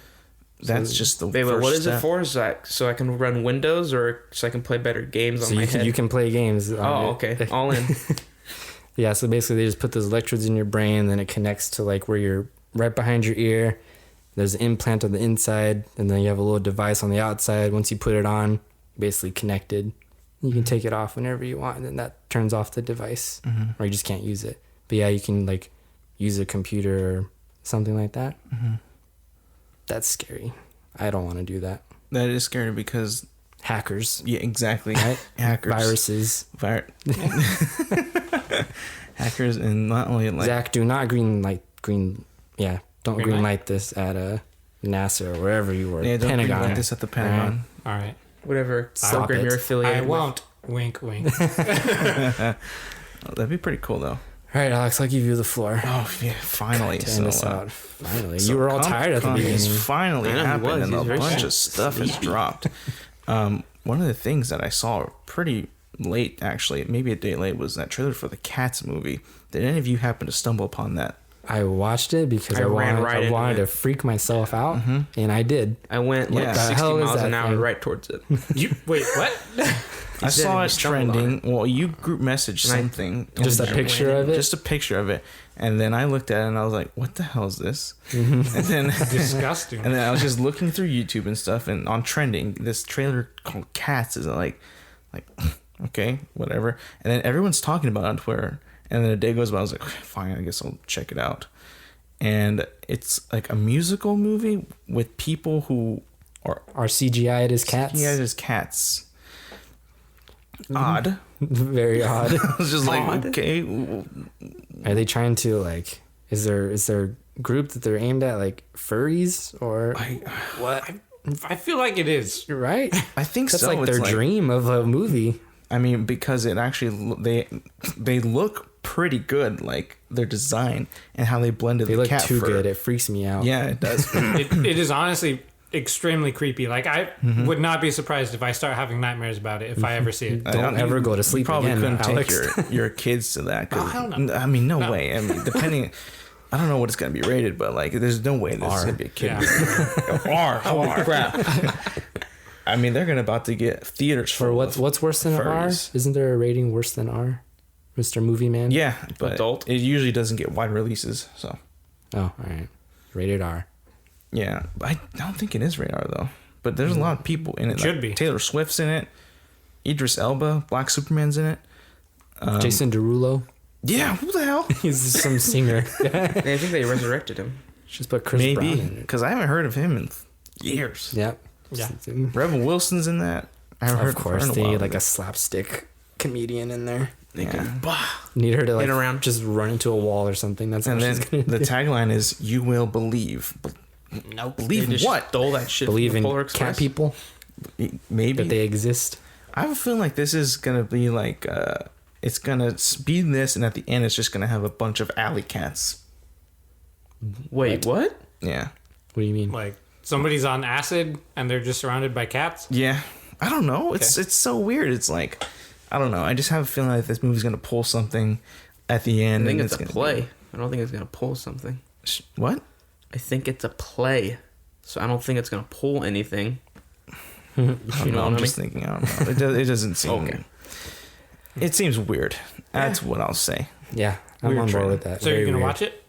That's just the Wait, first but what is step. it for? Is that so I can run Windows or so I can play better games on So my you head? you can play games. on Oh, it. okay. All in. Yeah, so basically they just put those electrodes in your brain, then it connects to like where you're right behind your ear. There's an implant on the inside, and then you have a little device on the outside. Once you put it on, basically connected. You can take it off whenever you want, and then that turns off the device, or you just can't use it. But yeah, you can like use a computer or something like that. That's scary. I don't want to do that. That is scary because Hackers, yeah, exactly. right? Hackers, Viruses. Hackers, and not only like Zach, do not green. Yeah, don't Green green light? light this at NASA or wherever you were. yeah, don't Pentagon. like this at the Pentagon. All right. Whatever Stop program it. you're affiliated I with. won't. Wink, wink. Oh, that'd be pretty cool though. All right, Alex, I'll give you the floor. Oh yeah, finally. To end this out. Finally, so you were all tired at the Comic-Con has beginning. finally I know, he happened, was. and He's a very bunch sad. of stuff has dropped. One of the things that I saw pretty late, actually, maybe a day late, was that trailer for the Cats movie. Did any of you happen to stumble upon that? I watched it because I I ran right wanted into to it. freak myself out, and I did. I went Yeah. like The 60 hell is miles an that hour thing? right towards it. You wait, what? I said saw he it stumbled on trending. Well, you group messaged And I- something. Just a and- picture of it. Just a picture of it. And then I looked at it and I was like, what the hell is this? And then Disgusting. and then I was just looking through YouTube and stuff, and on trending, this trailer called Cats is like, okay, whatever. And then everyone's talking about it on Twitter. And then a day goes by, I was like, fine, I guess I'll check it out. And it's like a musical movie with people who are Our CGI as cats. yeah, there's cats. Odd. Very odd. I was just like, Odd. okay, Are they trying to like? Is there a group that they're aimed at, like furries or What? I feel like it is. right? I think That's so. like It's their dream of a movie. I mean, because it actually they look pretty good, like their design and how they blended They the look cat too fur. good. It freaks me out. Yeah, it does. It is honestly extremely creepy. Like I would not be surprised if I start having nightmares about it if I ever see it. Don't ever go to sleep You probably again, couldn't Alex. take your kids to that. 'Cause- Oh, hell no. I mean, no way. I mean, depending. I don't know what it's gonna be rated, but like, there's no way this is gonna be a kid. Yeah. Holy crap! I mean, they're gonna about to get theaters For full what's of worse than an R? furries. Isn't there a rating worse than R, Mr. Movie Man? Yeah, but Adult? it usually doesn't get wide releases. So Oh, all right. Rated R. yeah, I don't think it is radar though. But there's a lot of people in it. It should be. Taylor Swift's in it. Idris Elba, Black Superman's in it. Jason Derulo. Yeah, who the hell? He's some singer. I think they resurrected him. Just put Chris Brown Maybe in it. because I haven't heard of him in years. Yep. Yeah. Rebel Wilson's in that. I haven't heard Of course, her in they while. need like a slapstick comedian in there. Yeah. Need her to like Get around. just run into a wall or something. That's And what then she's gonna the do. tagline is "You will believe." No, Believe what? Stole that shit. Believe from in the Polar cat Express. people Maybe that they exist. I have a feeling like this is gonna be like it's gonna be this, and at the end, it's just gonna have a bunch of alley cats. Wait, what? Yeah, What do you mean? Like somebody's on acid and they're just surrounded by cats. yeah. I don't know. It's so weird. It's like I don't know. I just have a feeling like this movie's gonna pull something at the I end. think and it's a gonna play. be- I don't think it's gonna pull something. What? I think it's a play, so I don't think it's gonna pull anything. I You don't know know. what I'm I just thinking. I don't know. It doesn't seem. Okay. It seems weird. That's what I'll say. Yeah, I'm Weird on board trailer. with that. So you're Very gonna weird. watch it?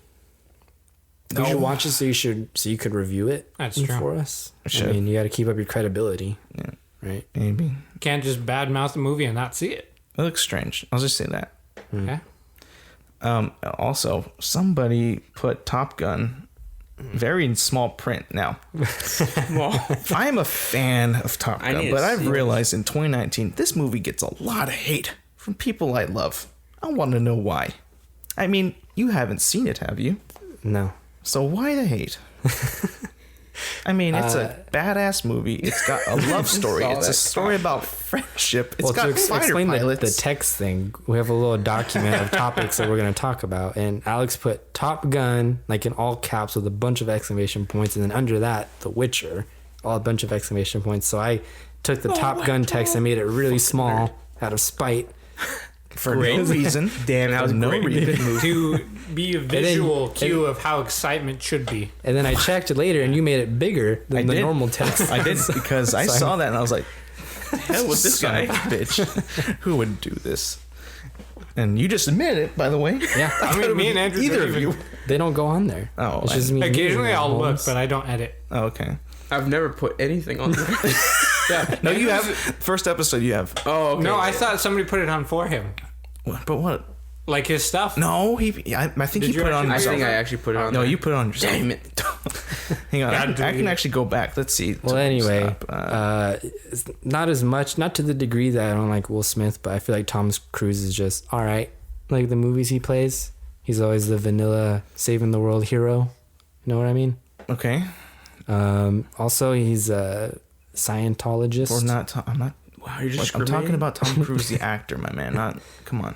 You should watch it so you could review it. That's true. For us. I should. mean, you got to keep up your credibility, Yeah, right? maybe. Can't just badmouth the movie and not see it. It looks strange. I'll just say that. Okay. Also, somebody put Top Gun very in small print. Now, I'm a fan of Top I Gun, need but to I've see it. realized in 2019 this movie gets a lot of hate from people I love. I want to know why. I mean, you haven't seen it, have you? No. So why the hate? I mean, it's a badass movie. It's got a love story. All It's a that story about friendship. It's got to fighter explain the pilots. text thing, we have a little document of topics that we're going to talk about. And Alex put Top Gun, like in all caps with a bunch of exclamation points. And then under that, The Witcher, all a bunch of exclamation points. So I took the Top Gun text and made it really small out of spite. For no reason. Damn, that was no great. reason. To be a visual cue of how excitement should be. And then I checked it later, and you made it bigger than the did. normal text. I did because I saw that and I was like, Hell with this guy. bitch. Who would do this? And you just admitted it, by the way. Yeah, I mean, me and Andrew Either don't of even- you. they don't go on there. Oh, it's just me. and you, Occasionally I'll look, Holmes. but I don't edit. Oh, okay. I've never put anything on there. Yeah. No, you have. First episode, you have. Oh, okay. No, I thought somebody put it on for him. But what? Like his stuff. No, I think Did he you put it on actually- I himself. think I actually put it on No, there. you put it on yourself. Damn it. Hang on, I God, can dude. actually go back. Let's see. Well, anyway, Stop. it's not as much, not to the degree that I don't like Will Smith, but I feel like Tom Cruise is just all right. Like the movies he plays, he's always the vanilla saving the world hero. You know what I mean? Okay. Also, he's a Scientologist. We're not. I'm not. Wow, you're just I'm talking discriminating? about Tom Cruise, the actor, my man. Not. Come on.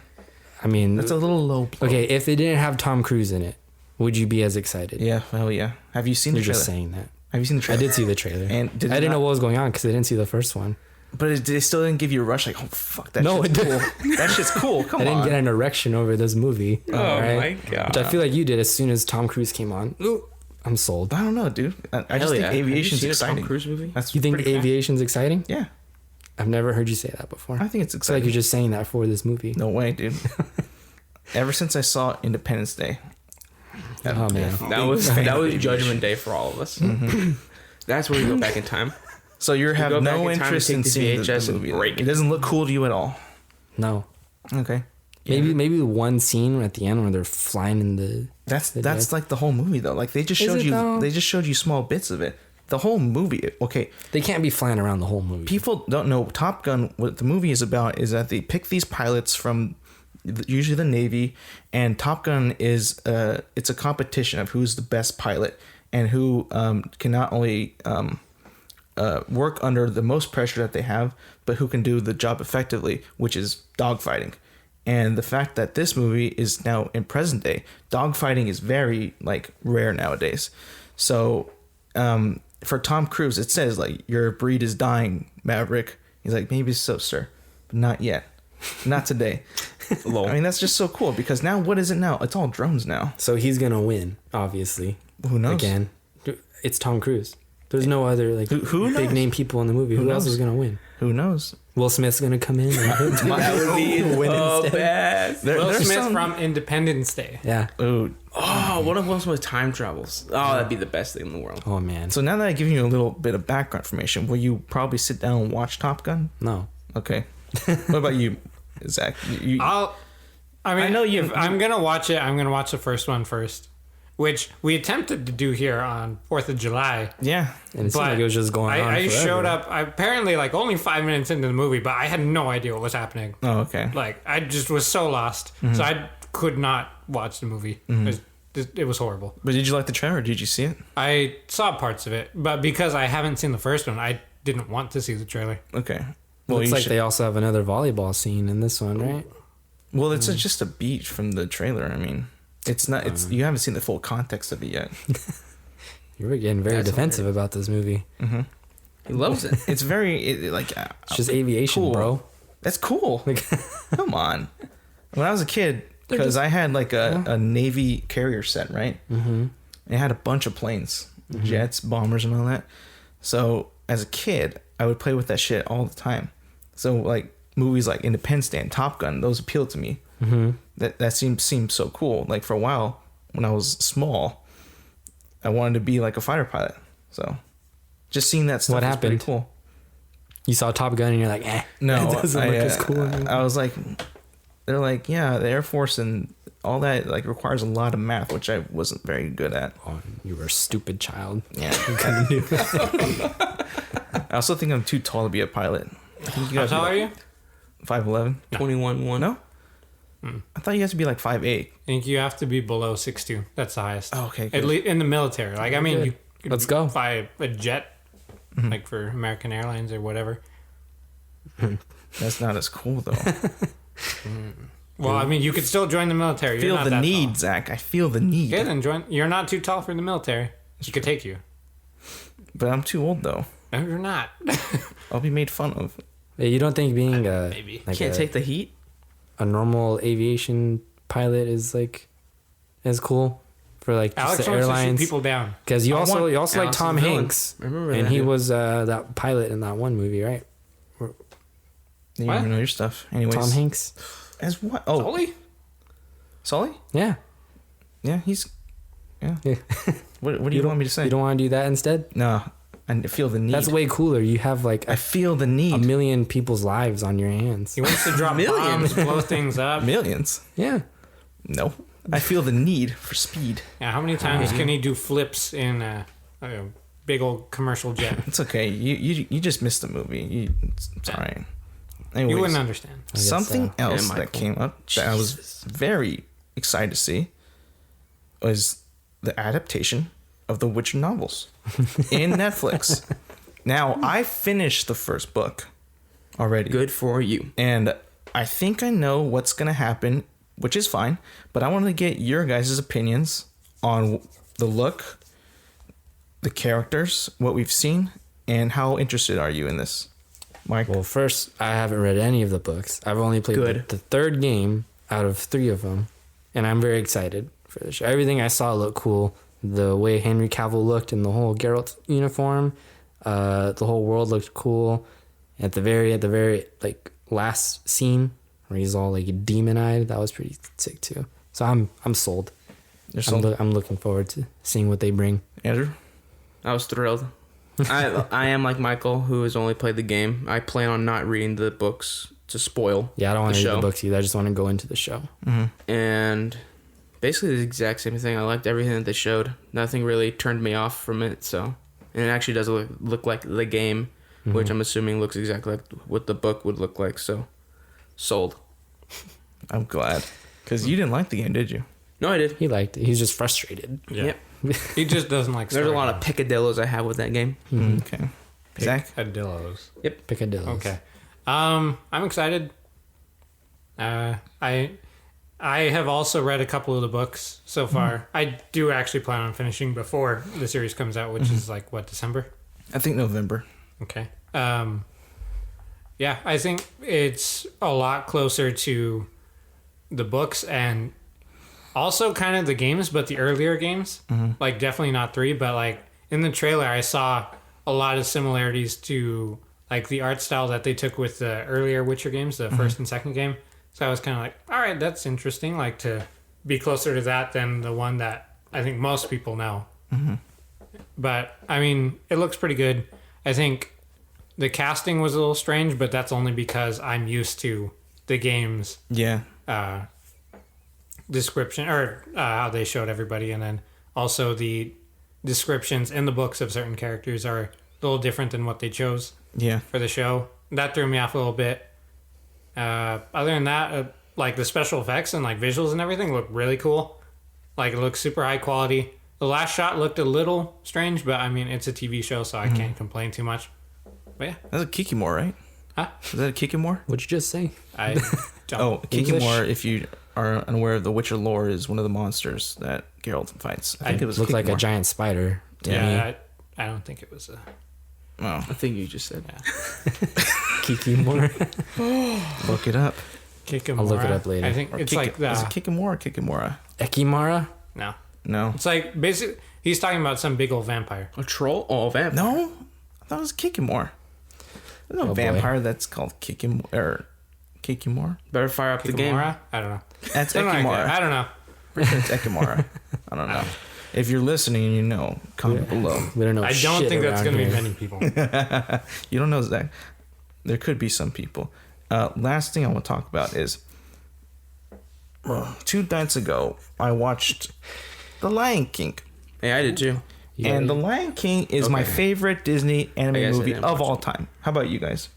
I mean, That's a little low blow. okay, if it didn't have Tom Cruise in it, would you be as excited? Yeah. Hell yeah. Have you seen You're the trailer? just saying that. Have you seen the I trailer? did see the trailer. And I did it didn't know not- what was going on because I didn't see the first one. But they still didn't give you a rush. Like, oh fuck, that No, shit's it cool. That shit's cool. Come I didn't on. get an erection over this movie. Oh, alright? my God. Which I feel like you did as soon as Tom Cruise came on. Ooh, I'm sold. I don't know, dude. I just Hell think yeah. Have you aviation's seen a exciting. Tom Cruise movie? That's You think pretty- aviation's exciting? Yeah, I've never heard you say that before. I think it's I feel like exciting. you're just saying that for this movie. No way, dude. Ever since I saw Independence Day. Oh man. That was Judgment Day for all of us. That's where we go back in time. So you go have back no in time interest and in take the seeing VHS the and movie. break It it. doesn't look cool to you at all. No. Okay. Maybe one scene at the end where they're flying in the. That's jet. like the whole movie though. Like they just Is showed it, you though? they just showed you small bits of it. The whole movie. Okay, They can't be flying around the whole movie. people don't know Top Gun. What the movie is about is that they pick these pilots from usually the Navy, and Top Gun is it's a competition of who's the best pilot and who can not only work under the most pressure that they have, but who can do the job effectively, which is dogfighting. And the fact that this movie is now in present day, dogfighting is very like rare nowadays. So for Tom Cruise, it says like your breed is dying, Maverick. He's like, maybe so, sir, but not yet, not today. Lol. I mean, that's just so cool because now what is it now? It's all drones now. So he's gonna win, obviously. Who knows? Again, it's Tom Cruise. There's no other like Who big knows? name people in the movie. Who else knows? is gonna win? Who knows? Will Smith's gonna come in. And That would be Win the instead. best. There, Will there's Smith some- from Independence Day. Yeah. Ooh. Oh, what if Will Smith time travels? Oh, that'd be the best thing in the world. Oh man. So now that I've given you a little bit of background information, will you probably sit down and watch Top Gun? No. Okay. What about you, Zach? I mean, I know you- if I'm gonna watch it, I'm gonna watch the first one first, which we attempted to do here on 4th of July. Yeah. And it seemed like it was just going on. I forever. showed up apparently like only 5 minutes into the movie, but I had no idea what was happening. Oh, okay. Like I just was so lost, so I could not watch the movie. It was horrible. But did you like the trailer? Or did you see it? I saw parts of it, but because I haven't seen the first one, I didn't want to see the trailer. Okay. Well, Looks you like should- they also have another volleyball scene in this one, right? Well, it's just a beat from the trailer. I mean, it's not. It's you haven't seen the full context of it yet. You were getting very That's defensive about this movie. He loves it. It's very like It's just aviation, cool. bro. That's cool. Like, Come on. When I was a kid, because I had like a Navy carrier set, right? Mm-hmm. It had a bunch of planes, jets, bombers, and all that. So as a kid, I would play with that shit all the time. So like movies like Independence Day and Top Gun, those appealed to me. Mm-hmm. That seemed so cool. Like for a while, when I was small, I wanted to be like a fighter pilot. So just seeing that stuff What was pretty happened? cool. you saw Top Gun and you're like, eh. No, it doesn't look as cool. I was like, they're like, yeah, the Air Force and all that like requires a lot of math, which I wasn't very good at. Oh, you were a stupid child. Yeah. I also think I'm too tall to be a pilot. I think you How guys tall are you? 5'11". 21-1. No? I thought you guys to be like 5'8". I think you have to be below 6'2". That's the highest. Oh, okay, At good. least in the military. Like I mean, Good. you could Let's go. fly a jet, like for American Airlines or whatever. That's not as cool though. Well, I mean, you could still join the military. You're Feel not the that need, tall. Zach. I feel the need. Yeah, then join. You're not too tall for the military. She could take you. But I'm too old though. No, you're not. I'll be made fun of. Yeah, you don't think being Maybe. like Can't take the heat. a normal aviation pilot is like as cool for like just Alex the wants to shoot airlines? people down. Because you I also want like Alex Tom the villain. Hanks, I remember and that. he was that pilot in that one movie, right? You What? don't even know your stuff. Anyways. Tom Hanks. As what? Oh. Sully? Sully? Yeah. Yeah, he's... Yeah. Yeah. What do you want me to say? You don't want to do that instead? No. I feel the need. That's way cooler. You have like I feel the a need. million people's lives on your hands. He wants to drop Millions. bombs, blow things up. Millions. Yeah. No. I feel the need for speed. Yeah, how many times can he do flips in a big old commercial jet? It's okay. You just missed the movie. It's all right. Anyways, You wouldn't understand. I guess something so. else Yeah, that Michael. came up that I was very excited to see was the adaptation of the Witcher novels in Netflix. Now, I finished the first book already. Good for you. And I think I know what's going to happen, which is fine. But I want to get your guys' opinions on the look, the characters, what we've seen, and how interested are you in this? Mike? Well, first, I haven't read any of the books. I've only played Good. the third game out of 3 of them, and I'm very excited for the show. Everything I saw looked cool. The way Henry Cavill looked in the whole Geralt uniform, the whole world looked cool. At the very like last scene where he's all like demon-eyed, that was pretty sick too. So I'm sold. You're sold? I'm looking forward to seeing what they bring. Andrew? I was thrilled. I am like Michael, who has only played the game. I plan on not reading the books to spoil. Yeah, I don't want the to read show. the books either. I just want to go into the show. And basically the exact same thing. I liked everything that they showed. Nothing really turned me off from it. So, and it actually does look like the game, which I'm assuming looks exactly like what the book would look like. So, sold. I'm glad. Because you didn't like the game, did you? No, I did. He liked it. He's just frustrated. Yeah. Yep. He just doesn't like There's a lot of story picadillos I have with that game. Okay. Zach? Picadillos. Picadillos. Okay. I'm excited. I have also read a couple of the books so far. I do actually plan on finishing before the series comes out, which is like what, December? I think November. Okay. Yeah, I think it's a lot closer to the books and also kind of the games, but the earlier games. Like definitely not 3, but like in the trailer I saw a lot of similarities to like the art style that they took with the earlier Witcher games, the first and second game. So I was kind of like, all right, that's interesting. Like to be closer to that than the one that I think most people know. But I mean, it looks pretty good. I think the casting was a little strange, but that's only because I'm used to the game's Yeah. description or how they showed everybody, and then also the descriptions in the books of certain characters are a little different than what they chose Yeah. for the show. That threw me off a little bit. Other than that, like the special effects and like visuals and everything look really cool. Like it looks super high quality. The last shot looked a little strange, but I mean it's a TV show, so I can't complain too much. But yeah, That's a Kikimore, right? Huh? Is that a Kikimore? What'd you just say? I don't. Oh, English? Kikimore, if you are unaware of the Witcher lore, is one of the monsters that Geralt fights. I think it was Looked like a Kikimore. giant spider to me. Yeah, I don't think it was a. Oh, I think you just said. Kikimore. look it up. Kikimora. I'll look it up later. I think Or it's Kiki- like the. Is it Kikimore or Kikimora? Ekimara? No. No. It's like basically he's talking about some big old vampire. A troll? Oh, a vampire. No? I thought it was Kikimore. There's no Oh, boy. vampire that's called Kikimore. Or Kikimore? Better fire up the game. Kikimora? I don't know. That's Something like that. I Ekimora. don't know. Pretty sure it's Ekimora. I don't know. If you're listening and you know, comment below. We don't know. I don't shit think that's around going to be here. many people. You don't know, Zach. There could be some people. Last thing I want to talk about is 2 nights ago, I watched The Lion King. Hey, I did too. Yeah. And The Lion King is my Okay. favorite Disney I anime guess I movie didn't of watch all it. time. How about you guys?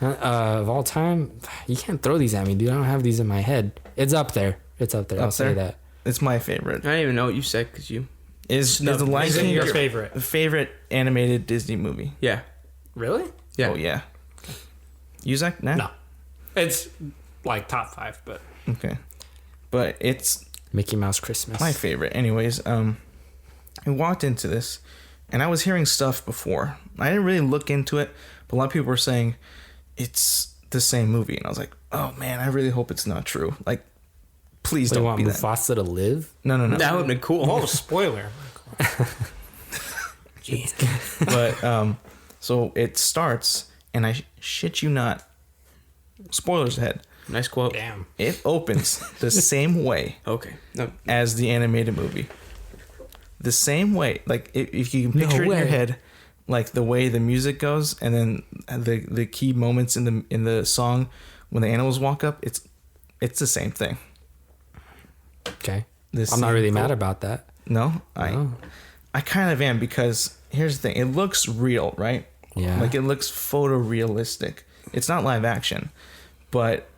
Of all time, you can't throw these at me, dude. I don't have these in my head. It's up there. It's up there. I'll Up say there? that. It's my favorite. I didn't even know what you said because you. Is The Lion Is it King your favorite? favorite animated Disney movie? Yeah. Really? Yeah. Oh, yeah. You, Zach? Nah? No. It's like top 5, but Okay. But it's Mickey Mouse Christmas. my favorite. Anyways, I walked into this And I was hearing stuff before. I didn't really look into it, but a lot of people were saying it's the same movie. And I was like, oh man, I really hope it's not true. Like, please Wait, you don't want be that. Mufasa to live? No. That would have been cool. Oh, spoiler. But so it starts, and I shit you not, spoilers ahead. Nice quote. Damn. It opens the same way Okay. No. as the animated movie. The same way, like if you can No picture it in your way. head, like the way the music goes, and then the key moments in the song when the animals walk up, it's the same thing. Okay. The I'm not same really flow. mad about that. No, Oh. I kind of am, because here's the thing: it looks real, right? Yeah. Like it looks photorealistic. It's not live action, but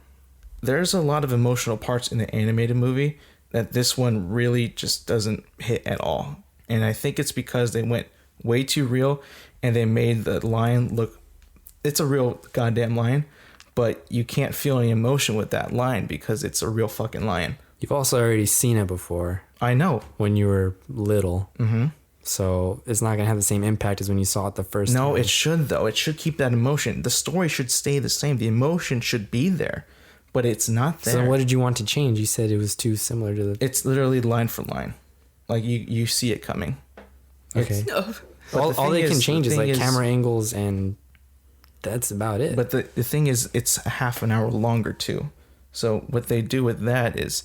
there's a lot of emotional parts in the animated movie that this one really just doesn't hit at all. And I think it's because they went way too real, and they made the lion look, it's a real goddamn lion, but you can't feel any emotion with that lion because it's a real fucking lion. You've also already seen it before I know. when you were little. Mm-hmm. So it's not going to have the same impact as when you saw it the first time. No, it should though. It should keep that emotion. The story should stay the same. The emotion should be there, but it's not there. So then what did you want to change? You said it was too similar to the... It's literally line for line. Like you see it coming. Okay. But All, the all thing they can is- change the is thing like camera angles, and that's about it. But the thing is, it's a half an hour longer too. So what they do with that is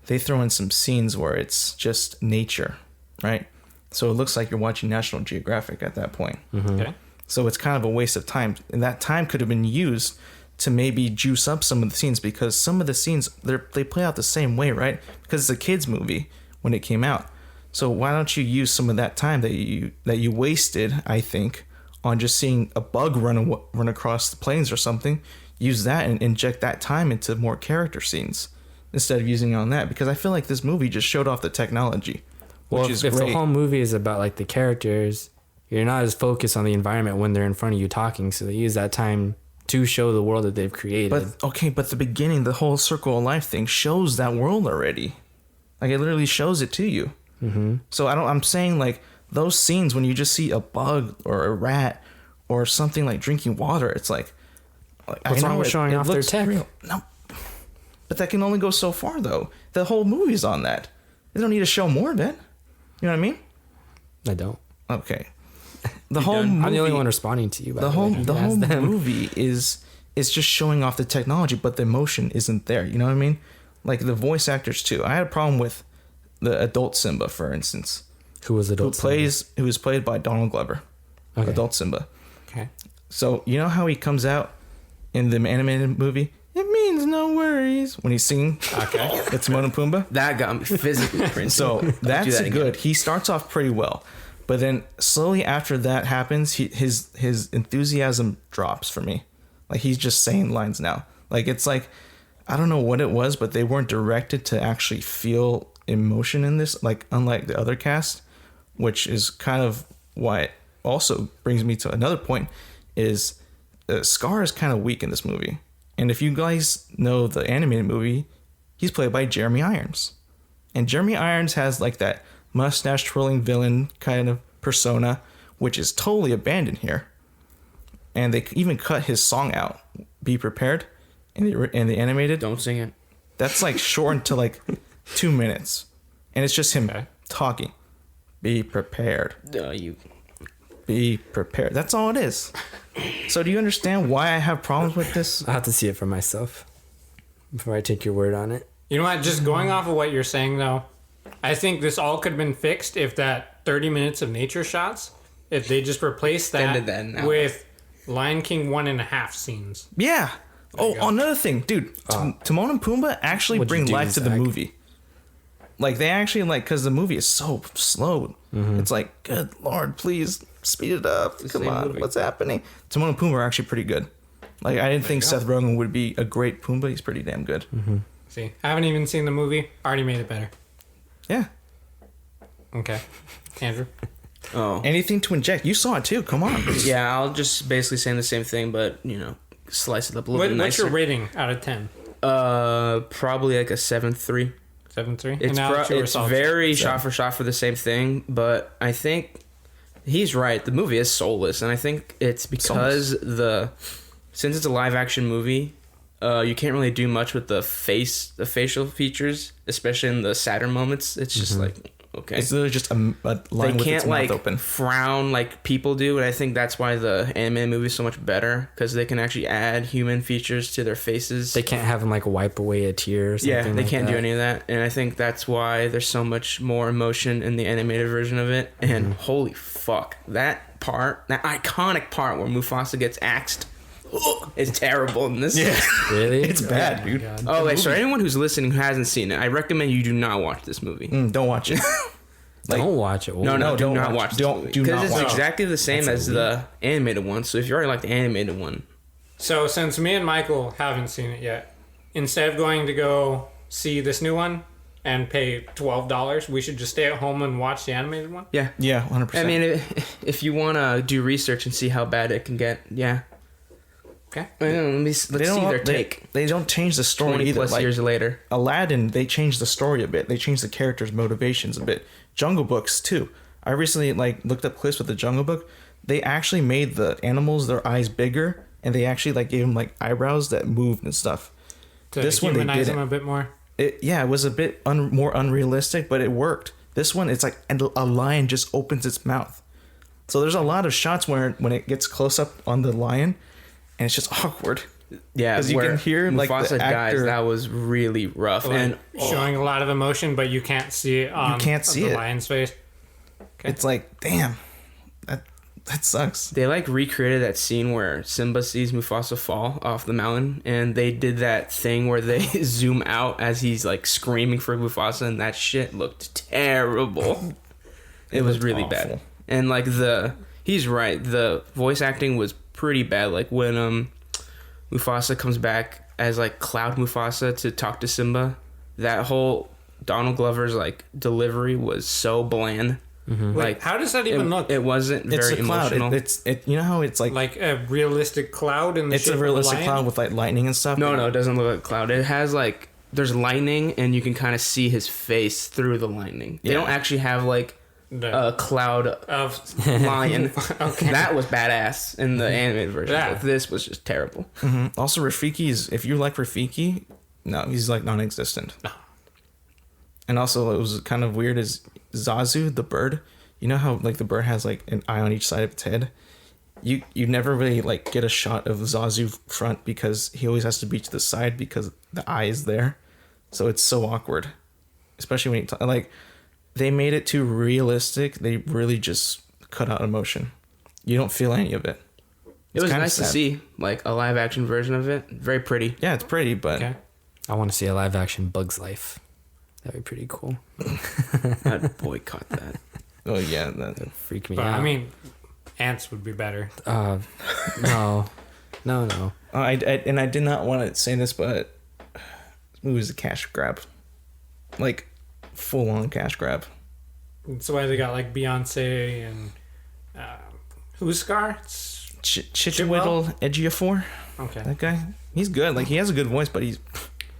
they throw in some scenes where it's just nature, right? So it looks like you're watching National Geographic at that point. Okay. So it's kind of a waste of time. And that time could have been used to maybe juice up some of the scenes, because some of the scenes, they play out the same way, right? Because it's a kid's movie when it came out. So why don't you use some of that time that you wasted, I think, on just seeing a bug run across the plains or something? Use that and inject that time into more character scenes instead of using it on that, because I feel like this movie just showed off the technology, which well, is if great. the whole movie is about like the characters, you're not as focused on the environment when they're in front of you talking. So they use that time to show the world that they've created. But the beginning, the whole circle of life thing shows that world already. Like it literally shows it to you. Mm-hmm. So I'm saying like those scenes when you just see a bug or a rat or something like drinking water, it's like What's wrong with showing off their looks tech? real. No, but that can only go so far though. The whole movie's on that. They don't need to show more, then. You know what I mean? I don't. Okay. The whole movie, I'm the only one responding to you. By the way. whole You the whole asked them. movie is just showing off the technology, but the emotion isn't there. You know what I mean? Like the voice actors too. I had a problem with the adult Simba, for instance, Who was adult? who is played by Donald Glover, Okay. adult Simba. Okay. So you know how he comes out in the animated movie? It means no worries when he's singing. Okay. It's Timon and Pumbaa. That got me physically cringing. So Do that's that again. good. He starts off pretty well, but then slowly after that happens, his enthusiasm drops for me. Like he's just saying lines now. Like it's like I don't know what it was, but they weren't directed to actually feel emotion in this. Like unlike the other cast, which is kind of why it also brings me to another point is Scar is kind of weak in this movie. And if you guys know the animated movie, he's played by Jeremy Irons. And Jeremy Irons has like that mustache twirling villain kind of persona, which is totally abandoned here. And they even cut his song out, Be Prepared, in the animated. Don't sing it. That's like shortened to like 2 minutes. And it's just him Okay. talking. Be prepared. You. Be prepared. That's all it is. So do you understand why I have problems with this? I'll have to see it for myself before I take your word on it. You know what? Just going off of what you're saying, though, I think this all could have been fixed if that 30 minutes of nature shots, if they just replaced Extended that that now. with Lion King 1.5 scenes. Yeah. Oh, another thing, dude. Timon and Pumbaa actually What'd you bring do, life to the Zach? movie. Like they actually because the movie is so slow. It's like, good Lord, please speed it up. Come same on, movie. what's happening? Timon and Pumbaa are actually pretty good. Like I didn't think Seth Rogen would be a great Pumbaa. He's pretty damn good. See, I haven't even seen the movie. Already made it better. Yeah. Okay. Andrew? Oh. Anything to inject? You saw it too. Come on. Yeah, I'll just basically saying the same thing, but slice it up a little bit What's nicer. your rating out of 10? Probably like a 7.3. 7.3? It's And now it's your results. very shot for the same thing, but I think He's right. The movie is soulless, and I think it's because since it's a live action movie, you can't really do much with the facial features, especially in the sadder moments. It's just like, okay, It's literally just a line they with can't its like mouth open. frown like people do, and I think that's why the animated movie is so much better, because they can actually add human features to their faces. They can't have them like wipe away a tear or something. Yeah, they like can't do that. any of that, and I think that's why there's so much more emotion in the animated version of it. And holy fuck, that iconic part where Mufasa gets axed, is terrible in this. Yeah, Really? it's bad, dude. God. Oh, wait, so anyone who's listening who hasn't seen it, I recommend you do not watch this movie. Don't watch it. Don't watch it. No, No, do don't not watch- watch this don't- movie. do Because not it's watch it. exactly the same as the animated one. So if you already like the animated one, So since me and Michael haven't seen it yet, instead of going to go see this new one and pay $12, we should just stay at home and watch the animated one. yeah. Yeah, 100%. I mean, if you want to do research and see how bad it can get, yeah. Okay. Let's see their take. They don't change the story 20 either. plus Like, years later. Aladdin, they changed the story a bit. They changed the characters' motivations a bit. Jungle Books too. I recently looked up clips with the Jungle Book. They actually made the animals their eyes bigger, and they actually gave them eyebrows that moved and stuff. To This one they humanize them didn't. a bit more. It was a bit more unrealistic, but it worked. This one, it's like a lion just opens its mouth. So there's a lot of shots where when it gets close up on the lion, and it's just awkward. Yeah, 'Cause you where can hear, like, the Mufasa dies. actor- That was really rough. Like, And showing a lot of emotion, but you can't see it on can't see the it. lion's face. It's like, damn, that sucks. they recreated that scene where Simba sees Mufasa fall off the mountain, and they did that thing where they zoom out as he's screaming for Mufasa, and that shit looked terrible. It was looked really awful. bad. And he's right. The voice acting was pretty bad. Like when Mufasa comes back as Cloud Mufasa to talk to Simba, that whole Donald Glover's delivery was so bland. Like, how does that even look? It wasn't It's very a cloud. emotional. It's you know how it's like a realistic cloud in the it's shape a realistic of a lion? cloud with lightning and stuff. No, it doesn't look like a cloud. It has there's lightning, and you can kind of see his face through the lightning. They Yeah. don't actually have The- a cloud of lion. Okay. That was badass in the animated version. Yeah. But this was just terrible. Also, Rafiki if you like Rafiki, no, he's non-existent. No. And also, it was kind of weird is Zazu, the bird. You know how the bird has an eye on each side of its head? You never really get a shot of Zazu front because he always has to be to the side because the eye is there. So it's so awkward. Especially when you they made it too realistic. They really just cut out emotion. You don't feel any of it. It It's was kinda nice to sad. see a live action version of it. Very pretty. Yeah, it's pretty, but Okay. I want to see a live action Bugs Life. That'd be pretty cool. I'd boycott that. oh yeah, Freak me But out. I mean, ants would be better. No. No. I did not want to say this, but this movie was a cash grab, full on cash grab. That's why they got Beyonce and who's Scar? It's, Chitwittle Ejiofor, okay. that guy, he's good. He has a good voice, but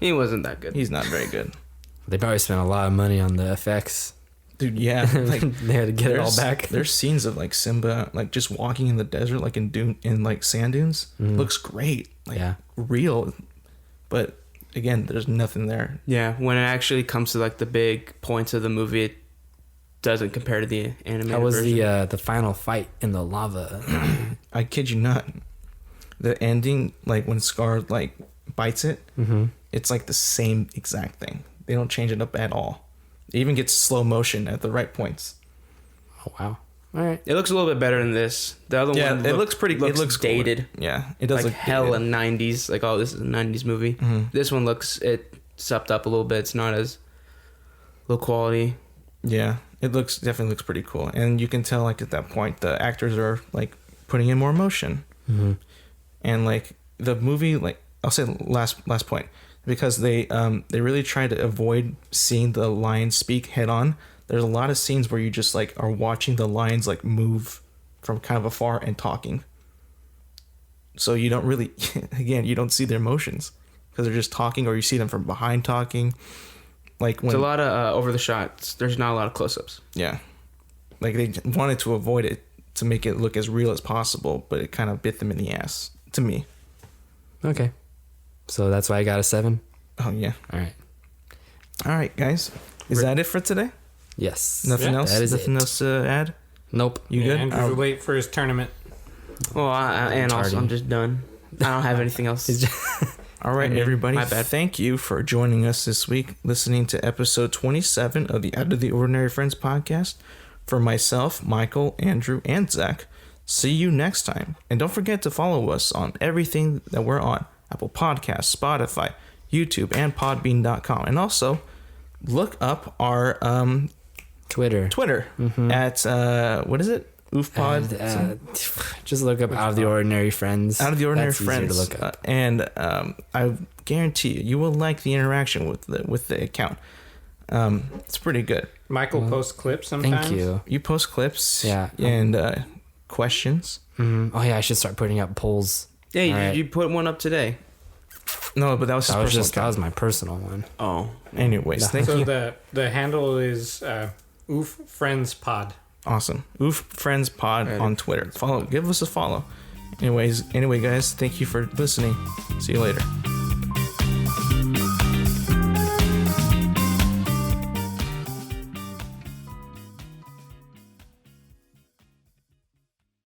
He wasn't that good. he's not very good. They probably spent a lot of money on the effects. Dude, yeah, They had to get it all back. There's scenes of Simba just walking in the desert, in sand dunes. Looks great, Yeah. real, but again, there's nothing there. Yeah, when it actually comes to the big points of the movie, it doesn't compare to the animated How was version. the final fight in the lava? I kid you not, the ending, when Scar bites it, it's the same exact thing. They don't change it up at all. It even gets slow motion at the right points. Oh wow! All right. It looks a little bit better than this. The other Yeah, one it looks pretty. looks it looks cooler. dated. Yeah, it does look Hella dated. 90s. Oh, this is a 90s movie. This one it's upped up a little bit. It's not as low quality. Yeah, it definitely looks pretty cool, and you can tell at that point the actors are putting in more emotion, and the movie I'll say last point, because they really try to avoid seeing the lions speak head on. There's a lot of scenes where you just are watching the lions move from kind of afar and talking. So you don't really, again, you don't see their emotions because they're just talking, or you see them from behind talking. When It's a lot of over the shots. There's not a lot of close ups. yeah, they wanted to avoid it to make it look as real as possible, but it kind of bit them in the ass to me. Okay. So that's why I got a 7. Oh yeah. All right, guys. Is that it for today? Yes. Nothing Yeah, else? that is Nothing it. else to add? Nope. You good? Andrew's late for his tournament. Well, and also I'm just done. I don't have anything else. All right, everybody. my bad. Thank you for joining us this week, listening to episode 27 of the Out of the Ordinary Friends podcast. For myself, Michael, Andrew, and Zach, see you next time. And don't forget to follow us on everything that we're on: Apple Podcasts, Spotify, YouTube, and Podbean.com. And also, look up our Twitter. at, what is it? OofPod. Just look up Out of the Ordinary Friends. Out of the Ordinary That's easier Friends. to look up. And I guarantee you will like the interaction with the account. It's pretty good. Michael posts clips sometimes. Thank you. You post clips, Yeah. and questions. Oh yeah, I should start putting up polls. Yeah, All right. you put one up today. No, but that was his That was personal just that was my personal one. Oh. Anyways, thank So you. the handle is Oof Friends Pod. Awesome. Oof Friends Pod on Twitter. Give us a follow. Anyway, guys, thank you for listening. See you later.